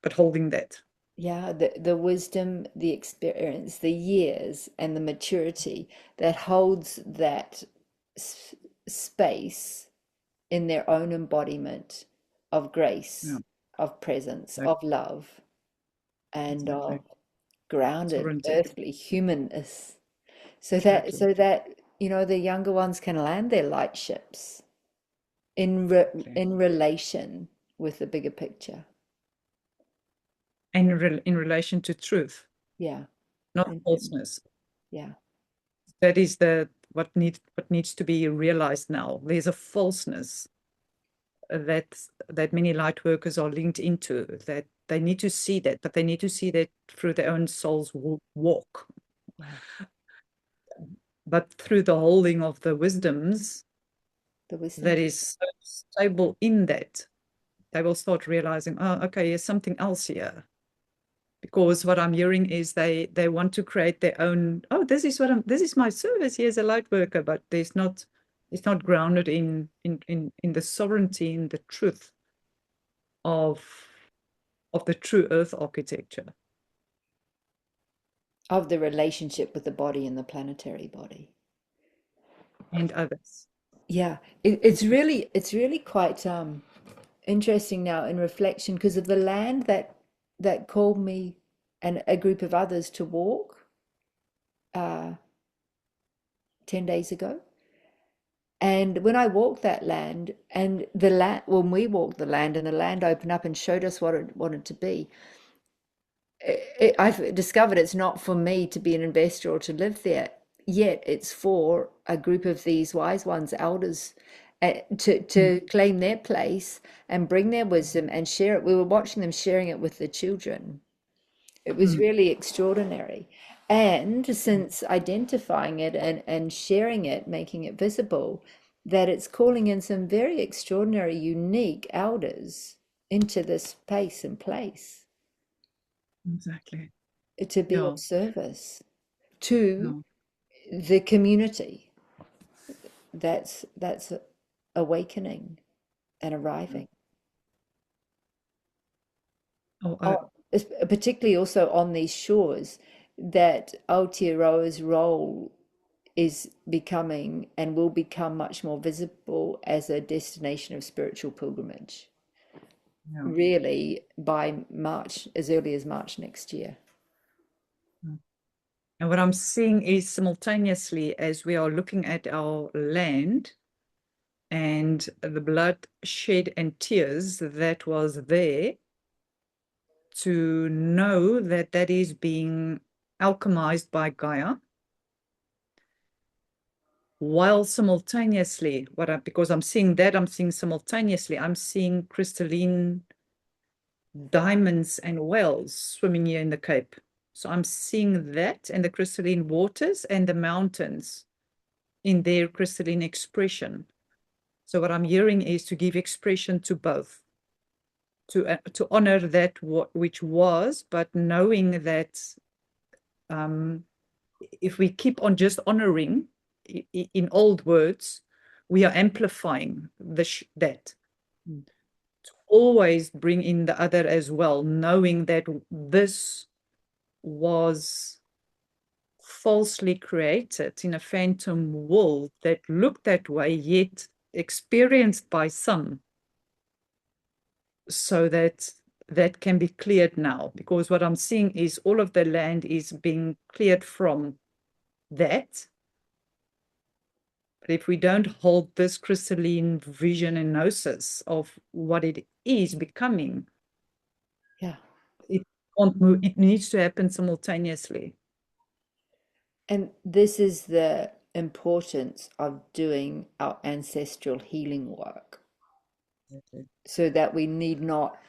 but holding that. yeah. The wisdom, the experience, the years, and the maturity that holds that s space in their own embodiment of Yeah, grace, of presence, exactly. of love, and Exactly. of grounded Sovereignty. earthly humanness. So that Exactly. so that the younger ones can land their light ships Exactly. in relation with the bigger picture. And in relation to truth, Yeah. not And falseness. yeah. That is what needs to be realized now. There's a falseness that many light workers are linked into, that they need to see that, but they need to see that through their own soul's walk, Yeah. but through the holding of the wisdoms The wisdom. that is so stable in that, they will start realizing, oh, okay, there's something else here. Because what I'm hearing is they want to create their own, oh, this is my service here as a light worker, but it's not grounded in the sovereignty, in the truth of the true earth architecture. Of the relationship with the body and the planetary body. And others. Yeah, it's really quite interesting now in reflection because of the land that called me and a group of others to walk uh 10 days ago. And when I walked that land and the land, when we walked the land and the land opened up and showed us what it wanted to be, I've discovered it's not for me to be an investor or to live there, yet it's for a group of these wise ones, elders, to claim their place and bring their wisdom and share it. We were watching them sharing it with the children. It was Mm. really extraordinary. And since identifying it and sharing it, making it visible, that it's calling in some very extraordinary, unique elders into this space and place Exactly. to be Yeah. of service to Yeah. the community that's awakening and arriving. Oh, Oh, particularly also on these shores, that Aotearoa's role is becoming and will become much more visible as a destination of spiritual pilgrimage, yeah. really by March, as early as March next year. Yeah. And what I'm seeing is simultaneously, as we are looking at our land and the blood shed and tears that was there, to know that that is being alchemized by Gaia, while simultaneously, because I'm seeing that, I'm seeing simultaneously, I'm seeing crystalline diamonds and whales swimming here in the Cape. So I'm seeing that and the crystalline waters and the mountains in their crystalline expression. So what I'm hearing is to give expression to both, to honor that which was, but knowing that if we keep on just honoring in old words, we are amplifying that. To always bring in the other as well, knowing that this was falsely created in a phantom world that looked that way, yet experienced by some, so that that can be cleared now. Because what I'm seeing is all of the land is being cleared from that. But if we don't hold this crystalline vision and gnosis of what it is becoming, Yeah. it can't move. It needs to happen simultaneously. And this is the importance of doing our ancestral healing work Okay. so that we need not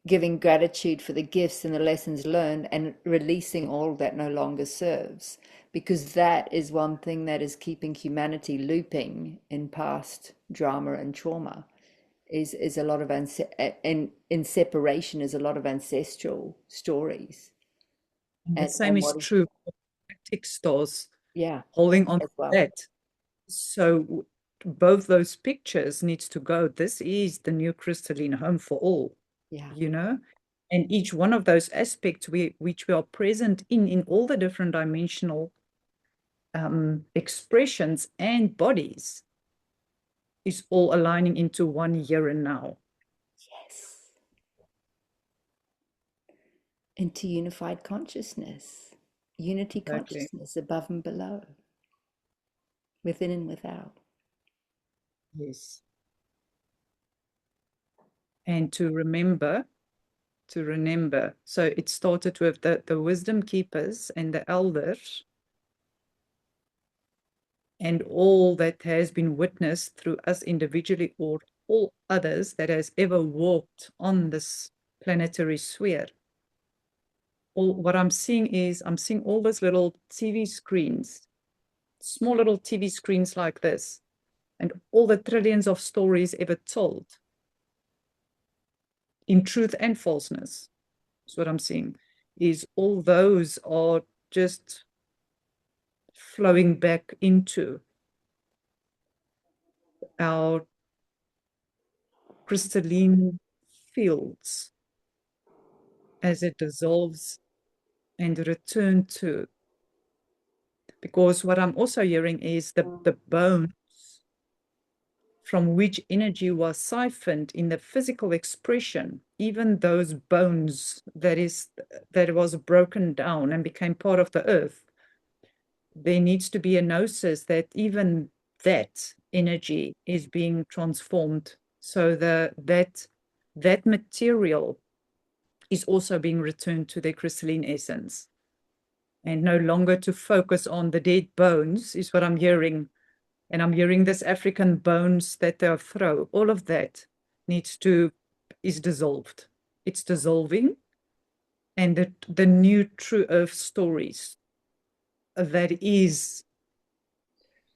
giving gratitude for the gifts and the lessons learned and releasing all that no longer serves, because that is one thing that is keeping humanity looping in past drama and trauma is a lot of and in separation is a lot of ancestral stories And the same and is what is, true for galactic stars, yeah, holding on to as well, that. So both those pictures needs to go. This is the new crystalline home for all, yeah. you know? And each one of those aspects which we are present in all the different dimensional expressions and bodies is all aligning into one here and now. Yes, into unified consciousness, unity Exactly. consciousness above and below, within and without. Yes. And to remember. So it started with the wisdom keepers and the elders and all that has been witnessed through us individually or all others that has ever walked on this planetary sphere. What I'm seeing is I'm seeing all those little TV screens, small little TV screens like this, and all the trillions of stories ever told in truth and falseness. That's what I'm seeing, is all those are just flowing back into our crystalline fields as it dissolves and return to. Because what I'm also hearing is the bones from which energy was siphoned in the physical expression, even those bones that was broken down and became part of the earth, there needs to be a gnosis that even that energy is being transformed. So that material is also being returned to their crystalline essence. And no longer to focus on the dead bones is what I'm hearing. And I'm hearing this African bones that they throw. All of that is dissolved. It's dissolving. And the new true earth stories that is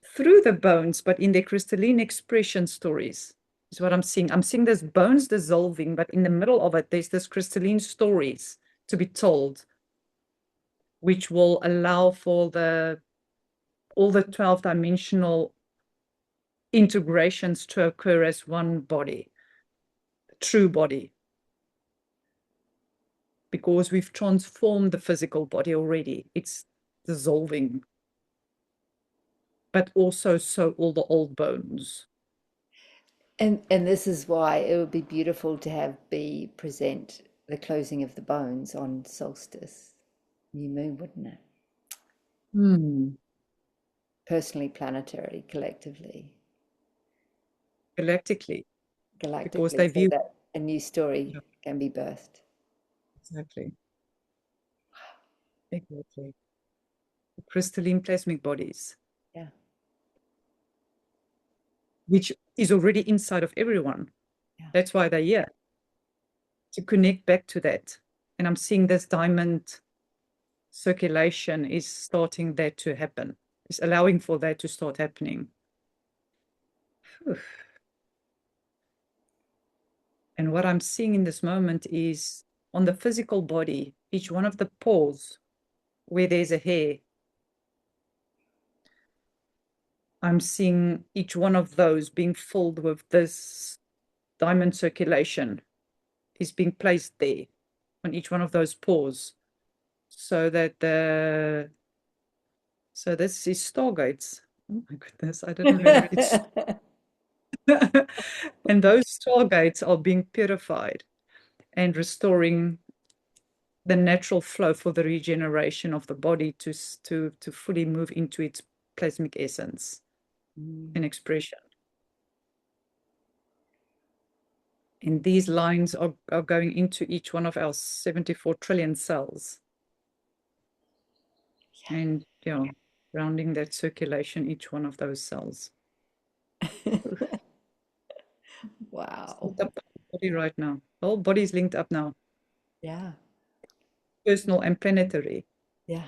through the bones, but in their crystalline expression stories is what I'm seeing. I'm seeing this bones dissolving, but in the middle of it, there's this crystalline stories to be told, which will allow for all the 12-dimensional integrations to occur as one body, true body, because we've transformed the physical body already. It's dissolving, but also so all the old bones. And this is why it would be beautiful to have B present the closing of the bones on solstice, new moon, wouldn't it? Hmm. Personally, planetary, collectively, Galactically, because galactically, they so view that a new story can be birthed. Exactly. Exactly. The crystalline plasmic bodies, Yeah. which is already inside of everyone. Yeah. That's why they're here, to connect back to that. And I'm seeing this diamond circulation is starting that to happen, is allowing for that to start happening. Whew. And what I'm seeing in this moment is on the physical body, each one of the pores where there's a hair, I'm seeing each one of those being filled with this diamond circulation is being placed there on each one of those pores, so that so this is stargates. Oh my goodness, I didn't really read it. And those stargates are being purified and restoring the natural flow for the regeneration of the body to fully move into its plasmic essence and expression. And these lines are going into each one of our 74 trillion cells. Yeah. And yeah, rounding that circulation, each one of those cells. It's Wow. linked up the whole body right now. The whole body is linked up now, Yeah. personal and planetary. Yeah.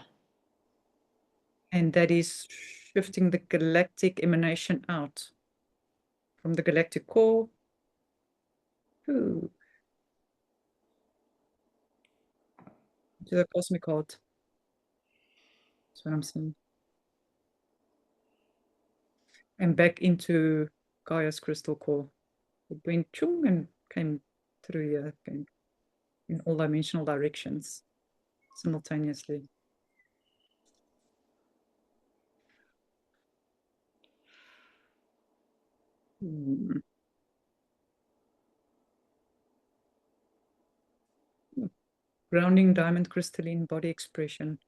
And that is shifting the galactic emanation out from the galactic core. Ooh, to the cosmic heart. That's what I'm saying. And back into Gaia's crystal core. It went chung and came through here, came in all dimensional directions simultaneously. Hmm. Grounding diamond crystalline body expression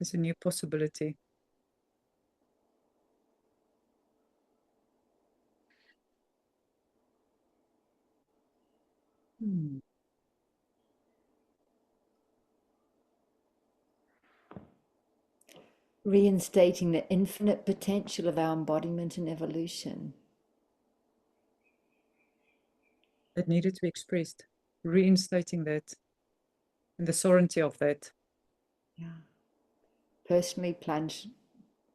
is a new possibility. Hmm. Reinstating the infinite potential of our embodiment and evolution. That needed to be expressed, reinstating that and the sovereignty of that. Yeah. Personally,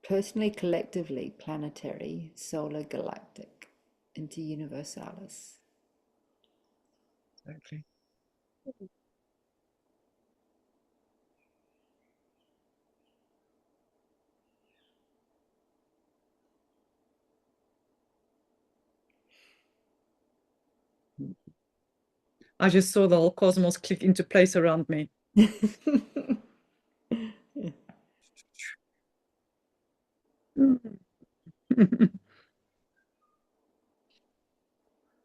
personally, collectively, planetary, solar, galactic, into universalis. Exactly. I just saw the whole cosmos click into place around me.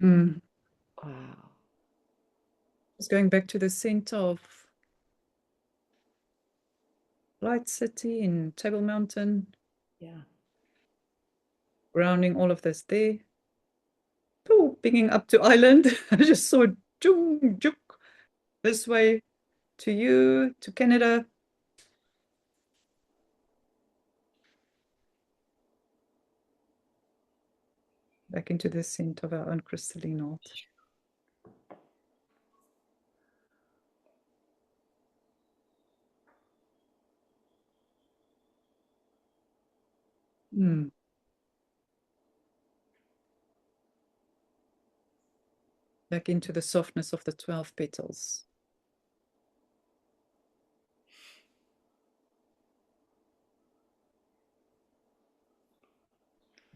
Mm. Wow. Just going back to the center of Light City in Table Mountain, Yeah. grounding all of this there. Oh, pinging up to Island. I just saw jung, juk, this way to you, to Canada. Back into the center of our own crystalline heart. Mm. Back into the softness of the 12 petals.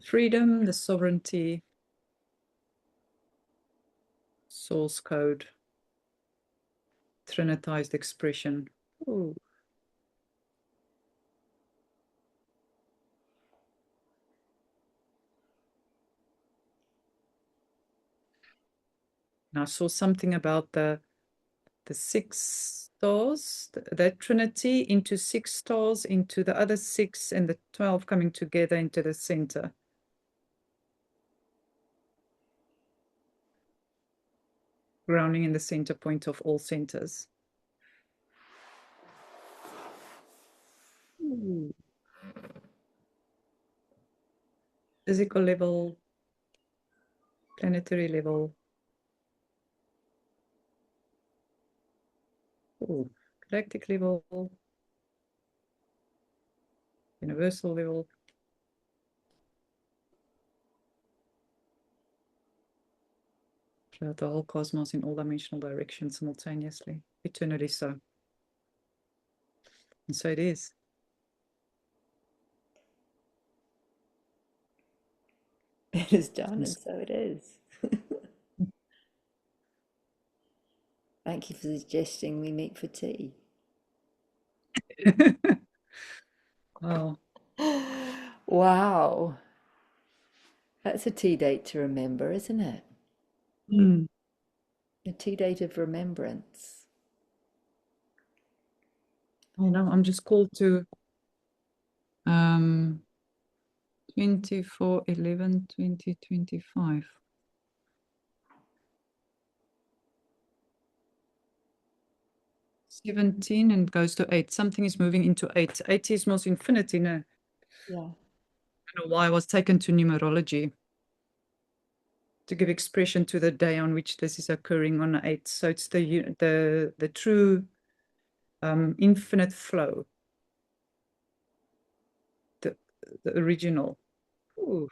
Freedom, the sovereignty, source code, trinitized expression. Ooh. And I saw something about the 6 stars, that trinity into 6 stars, into the other 6 and the 12 coming together into the center. grounding in the center point of all centers. Ooh. Physical level, planetary level. Ooh. Galactic level, universal level. Throughout the whole cosmos in all dimensional directions simultaneously, eternally so. And so it is. It is done, and so it is. Thank you for suggesting we meet for tea. Wow. Wow. That's a tea date to remember, isn't it? Mm. A tea date of remembrance. I know, I'm just called to 24/11/2025. 17 and goes to 8. Something is moving into 8. 8 is most infinity, no? Yeah. I don't know why I was taken to numerology to give expression to the day on which this is occurring on 8. So it's the true infinite flow, the original. Ooh.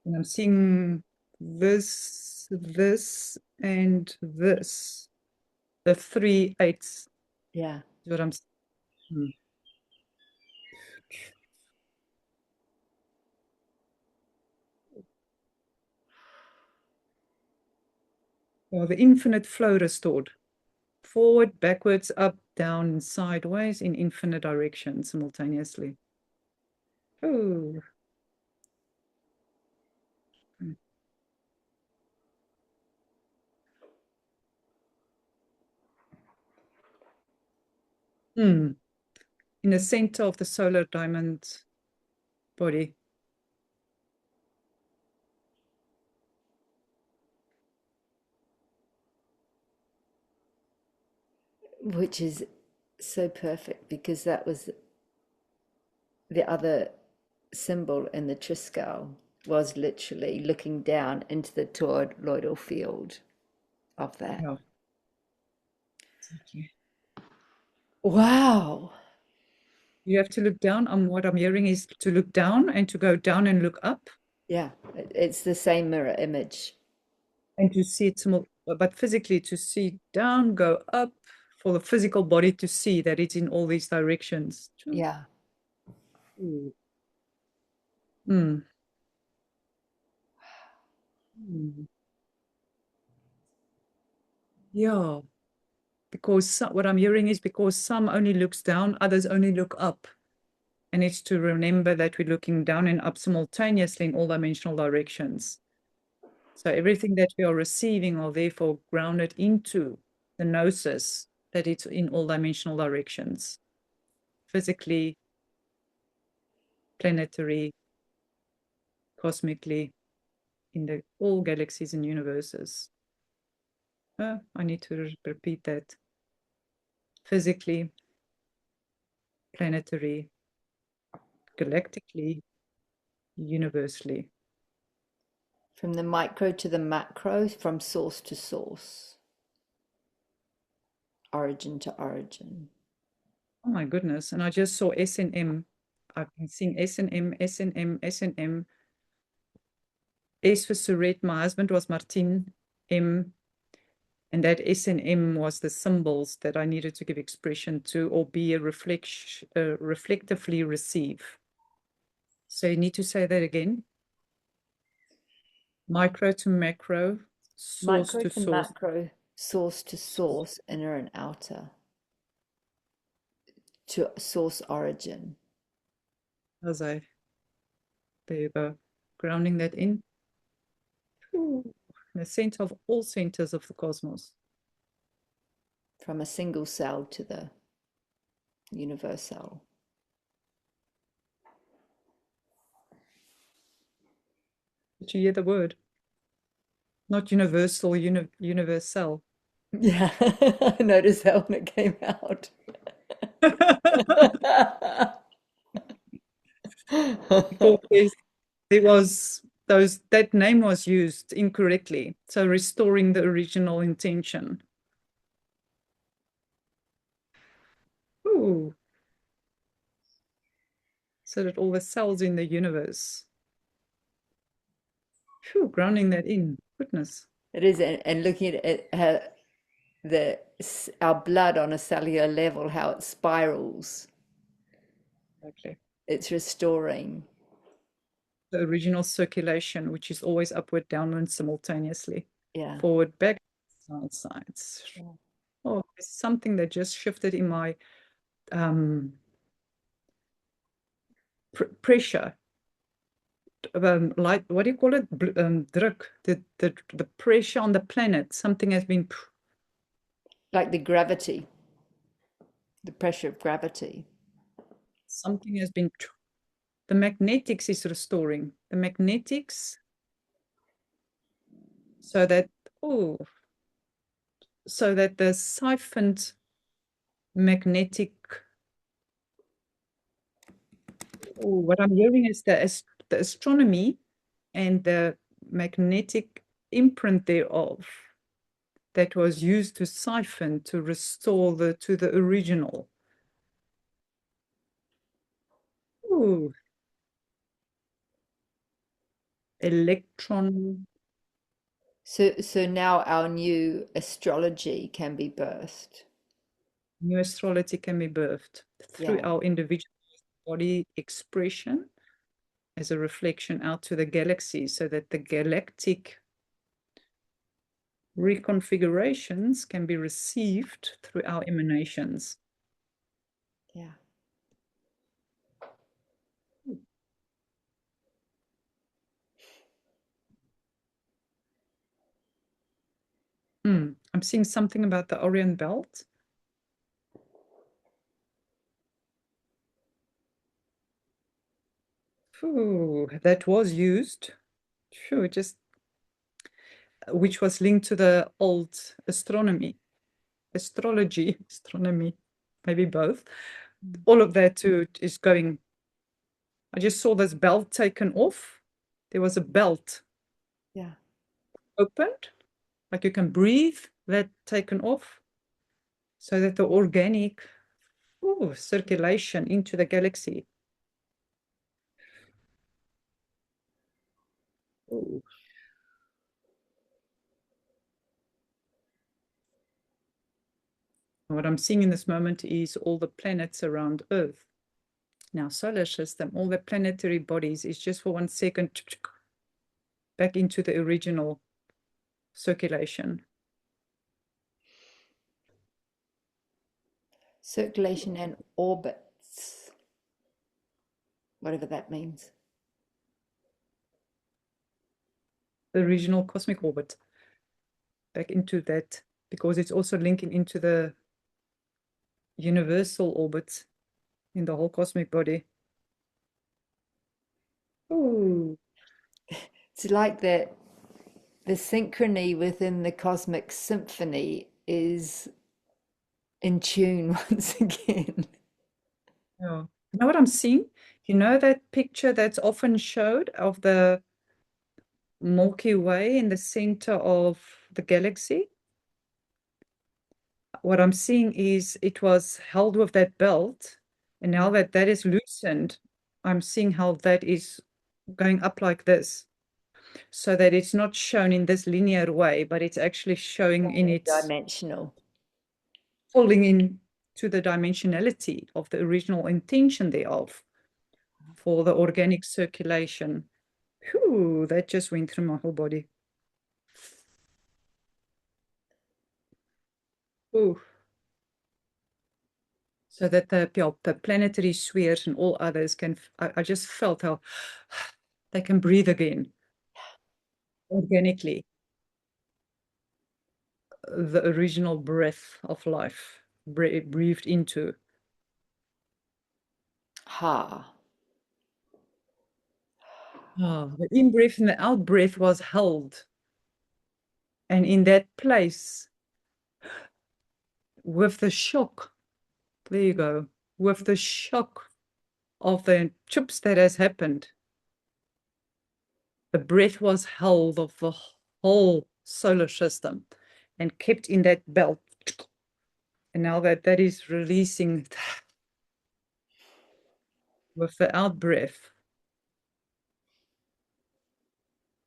And I'm seeing this, and this. The 3 8s Yeah. is what I'm seeing. Well, the infinite flow restored. Forward, backwards, up, down, sideways in infinite directions simultaneously. Oh. Hmm. In the center of the solar diamond body. Which is so perfect because that was the other symbol in the Triskele was literally looking down into the toroidal field of that. Yeah. Exactly. Wow. You have to look down. What I'm hearing is to look down and to go down and look up Yeah, it's the same mirror image. and to see it, but physically to see down, go up, for the physical body to see that it's in all these directions. Yeah. Mm. Mm. Yeah, because what I'm hearing is because some only looks down, others only look up. And it's to remember that we're looking down and up simultaneously in all dimensional directions. So everything that we are receiving are therefore grounded into the gnosis that it's in all dimensional directions, physically, planetary, cosmically, in the all galaxies and universes. I need to repeat that. Physically, planetary, galactically, universally. From the micro to the macro, from source to source, origin to origin. Oh my goodness. And I just saw S and M. I've been seeing S and M, S and M, S and M. S for Surette. My husband was Martin M. And that S and M was the symbols that I needed to give expression to or be a reflectively receive. So you need to say that again. Micro to macro, source Micro to to source. macro, source to source, inner and outer, to source origin. As I, there you go. Grounding that in. Ooh, the center of all centers of the cosmos. From a single cell to the universal. Did you hear the word? not universal, universal. Yeah, I noticed that when it came out. Because there was that name was used incorrectly. So restoring the original intention. Ooh, so that all the cells in the universe. Phew, grounding that in. Goodness. It is, and looking at it, how our blood on a cellular level, how it spirals, Okay. it's restoring. The original circulation, which is always upward, downward simultaneously. Yeah. Forward, back, sides. Yeah. Oh, there's something that just shifted in my um, pressure. Light, what do you call it? Druk. The pressure on the planet. Something has been, Like the gravity, the pressure of gravity. something has been, the magnetics is restoring. The magnetics, so that, oh, so that the siphoned magnetic, oh, what I'm hearing is the astronomy and the magnetic imprint thereof that was used to siphon to restore to the original. Ooh, electron. So now our new astrology can be birthed. New astrology can be birthed through Yeah. our individual body expression as a reflection out to the galaxy, so that the galactic reconfigurations can be received through our emanations. Yeah. I'm seeing something about the Orion belt. Ooh, that was used. Sure, just which was linked to the old astronomy, maybe both. All of that too is going. I just saw this belt taken off. There was a belt Yeah. opened, like you can breathe, that taken off, so that the organic circulation into the galaxy. Ooh. What I'm seeing in this moment is all the planets around Earth. Now, solar system, all the planetary bodies is just for 1 second back into the original circulation. Circulation and orbits, whatever that means. The original cosmic orbit back into that, because it's also linking into the universal orbit in the whole cosmic body. Ooh. It's like the synchrony within the cosmic symphony is in tune once again. Yeah. You know what I'm seeing? You know that picture that's often showed of the Milky Way in the center of the galaxy? What I'm seeing is it was held with that belt, and now that that is loosened, I'm seeing how that is going up like this, so that it's not shown in this linear way, but it's actually showing in its Dimensional. falling into the dimensionality of the original intention thereof for the organic circulation. Whew, that just went through my whole body. Ooh. So that the planetary spheres and all others can, I just felt how they can breathe again organically, the original breath of life breathed into. Ha. Oh, the in breath and the out breath was held. And in that place, with the shock, there you go, with the shock of the chips that has happened, the breath was held of the whole solar system and kept in that belt. And now that is releasing with the out breath,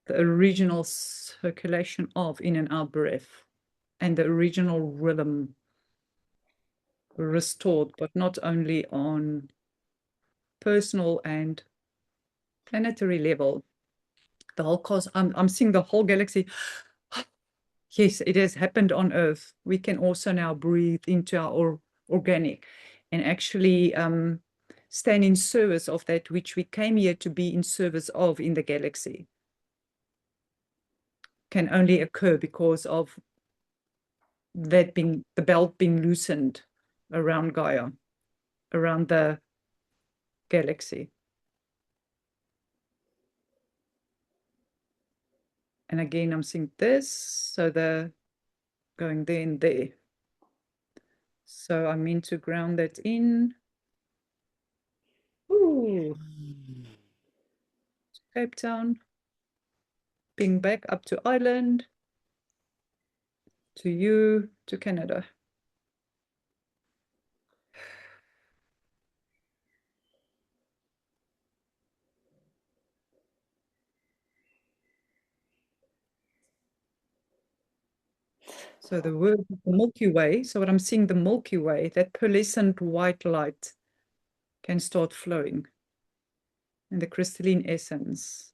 the original circulation of in and out breath and the original rhythm restored, but not only on personal and planetary level. The whole cosmos, I'm seeing the whole galaxy. Yes, it has happened on Earth. We can also now breathe into our organic and actually stand in service of that which we came here to be in service of in the galaxy. Can only occur because of that being the belt being loosened around Gaia, around the galaxy. And again, I'm seeing this, so the going there and there. So I mean to ground that in. Ooh. Cape Town, being back up to Ireland, to you, to Canada. So the word, the Milky Way, so what I'm seeing, the Milky Way, that pearlescent white light can start flowing. And the crystalline essence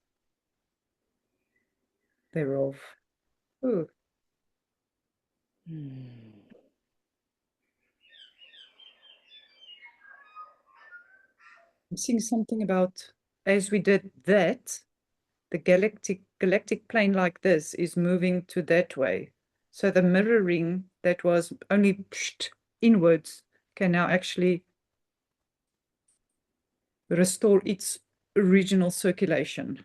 thereof. Ooh. I'm seeing something about, as we did that, the galactic plane like this is moving to that way. So the mirroring that was only inwards can now actually restore its original circulation.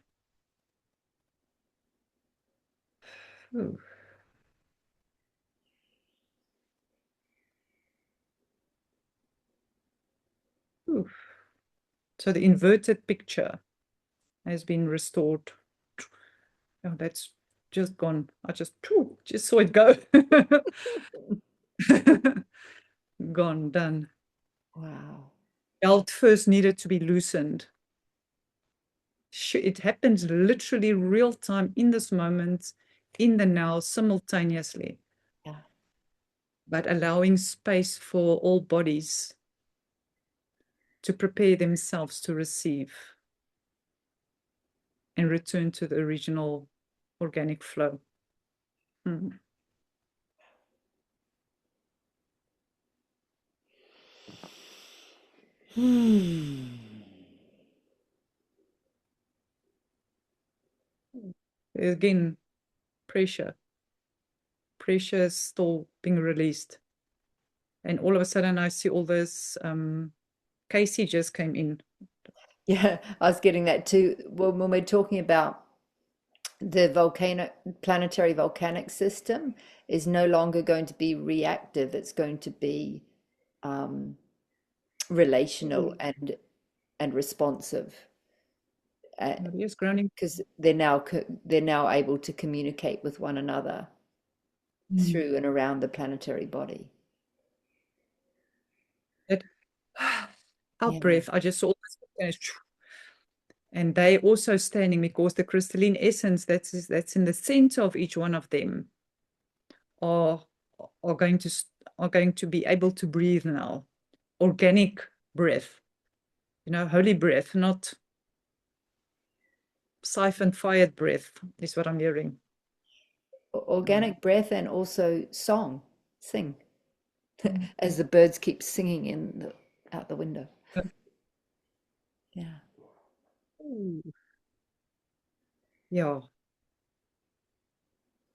Ooh. Ooh. So the inverted picture has been restored. Oh, that's just gone. I just saw it go. Gone, done. Wow. Belt first needed to be loosened. It happens literally real time in this moment, in the now, simultaneously. Yeah. But allowing space for all bodies to prepare themselves to receive and return to the original organic flow. Mm. Again, pressure. Pressure is still being released. And all of a sudden I see all this, Casey just came in. Yeah, I was getting that too. When we're talking about the planetary volcanic system is no longer going to be reactive, it's going to be um, relational and responsive, Yes, grounding. because they're now able to communicate with one another Mm. through and around the planetary body. That out Yeah. breath, I just saw this, and they also standing because the crystalline essence that's in the center of each one of them are are going to are going to be able to breathe now. Organic breath, holy breath, not siphon fired breath is what I'm hearing. Organic breath and also sing, Mm. as the birds keep singing out the window. Yeah. Ooh. Yeah.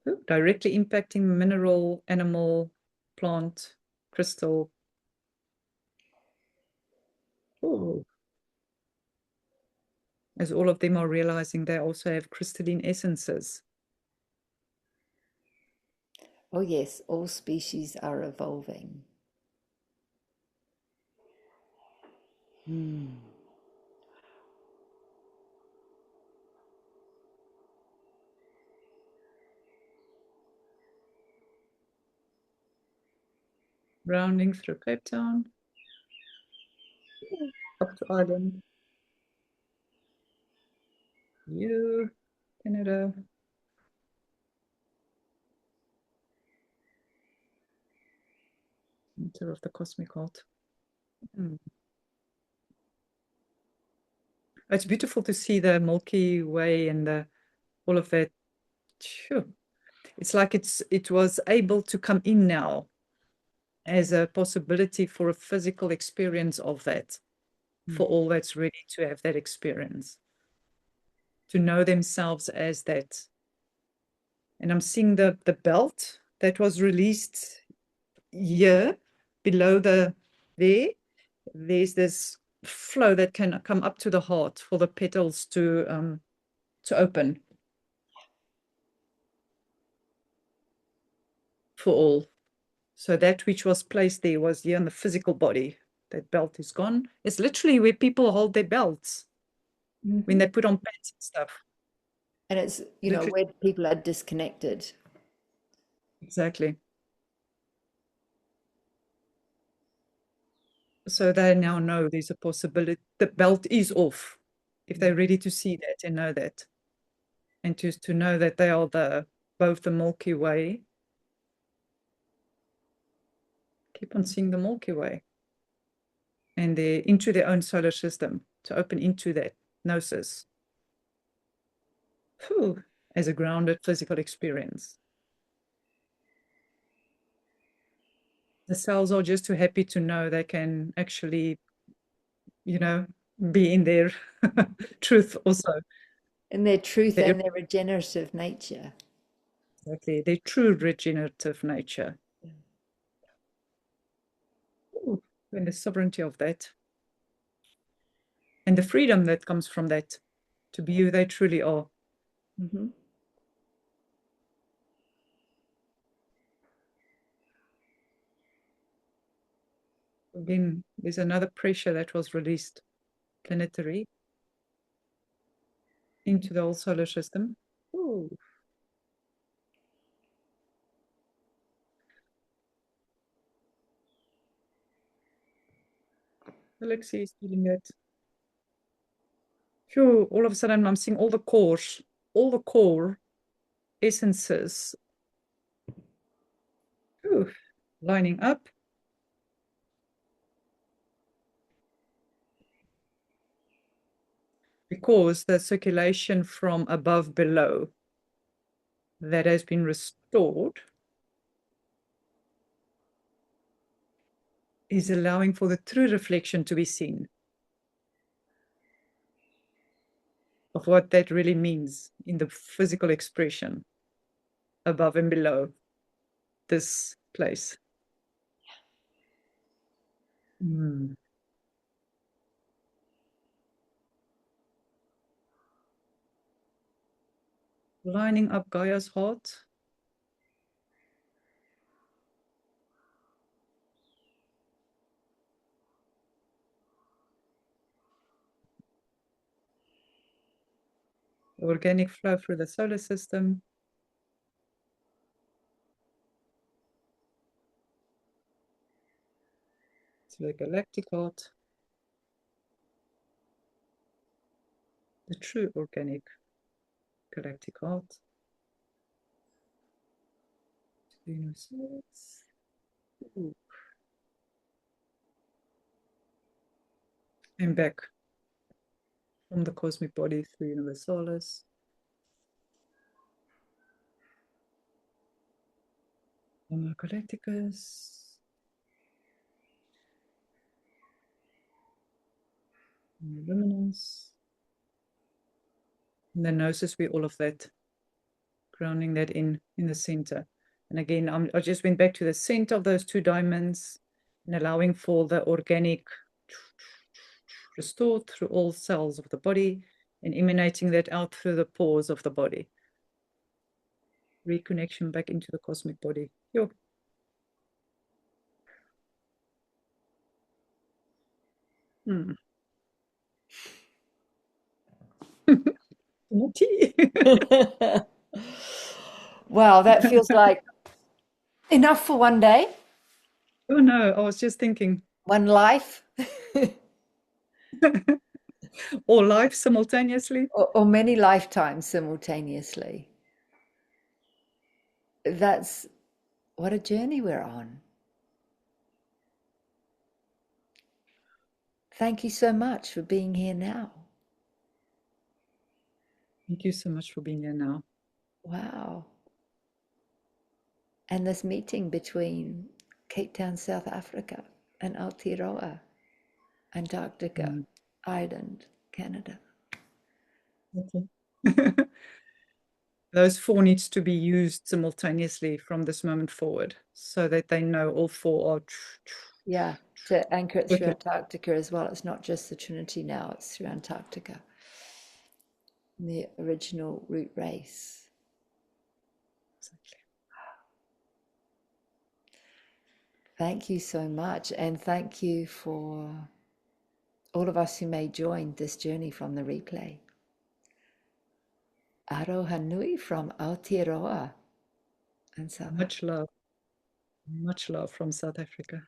Ooh, directly impacting mineral, animal, plant, crystal. Ooh. As all of them are realizing they also have crystalline essences. Oh, yes, all species are evolving. Hmm. Rounding through Cape Town, up to Ireland, you, Canada, center of the cosmic heart. Mm. It's beautiful to see the Milky Way and all of that. Phew. It's like it was able to come in now as a possibility for a physical experience of that, for all that's ready to have that experience, to know themselves as that. And I'm seeing the belt that was released here below there's this flow that can come up to the heart for the petals to open for all. So that which was placed there was here in the physical body. That belt is gone. It's literally where people hold their belts when they put on pants and stuff. And it's, Literally, where people are disconnected. exactly. So they now know there's a possibility. The belt is off if they're ready to see that and know that. And to know that they are both the Milky Way. Keep on seeing the Milky Way. And they're into their own solar system, to open into that gnosis. Whew, as a grounded physical experience. The cells are just too happy to know they can actually, be in their truth also. In their truth Their, and their regenerative nature. exactly, their true regenerative nature. Ooh, and the sovereignty of that. And the freedom that comes from that, to be who they truly are. Mm-hmm. Again, there's another pressure that was released, planetary, into the whole solar system. Ooh. Alexei is feeling that. Phew, all of a sudden I'm seeing all the core essences, phew, lining up. Because the circulation from above below that has been restored is allowing for the true reflection to be seen of what that really means in the physical expression above and below this place. Mm. Lining up Gaia's heart. Organic flow through the solar system. To the galactic heart. The true organic galactic heart. Universalis. And back from the cosmic body through Universalis. HomoGalacticus. HomoLuminous. And then notice we all of that, grounding that in the center. And again, I just went back to the center of those two diamonds and allowing for the organic restored through all cells of the body and emanating that out through the pores of the body. Reconnection back into the cosmic body. Yo. Hmm. Tea. Wow, that feels like enough for one day, Oh no, I was just thinking, one life, all life simultaneously. or many lifetimes simultaneously. That's what a journey we're on. Thank you so much for being here now. Thank you so much for being here now. Wow. And this meeting between Cape Town, South Africa, and Aotearoa, Antarctica, Mm. Ireland, Canada. Okay. Those four needs to be used simultaneously from this moment forward so that they know all four are. Yeah, to anchor it through Okay. Antarctica as well. It's not just the Trinity now, it's through Antarctica, the original root race. Exactly. Thank you so much. And thank you for all of us who may join this journey from the replay. Aroha nui from Aotearoa and South Africa. Much love from South Africa.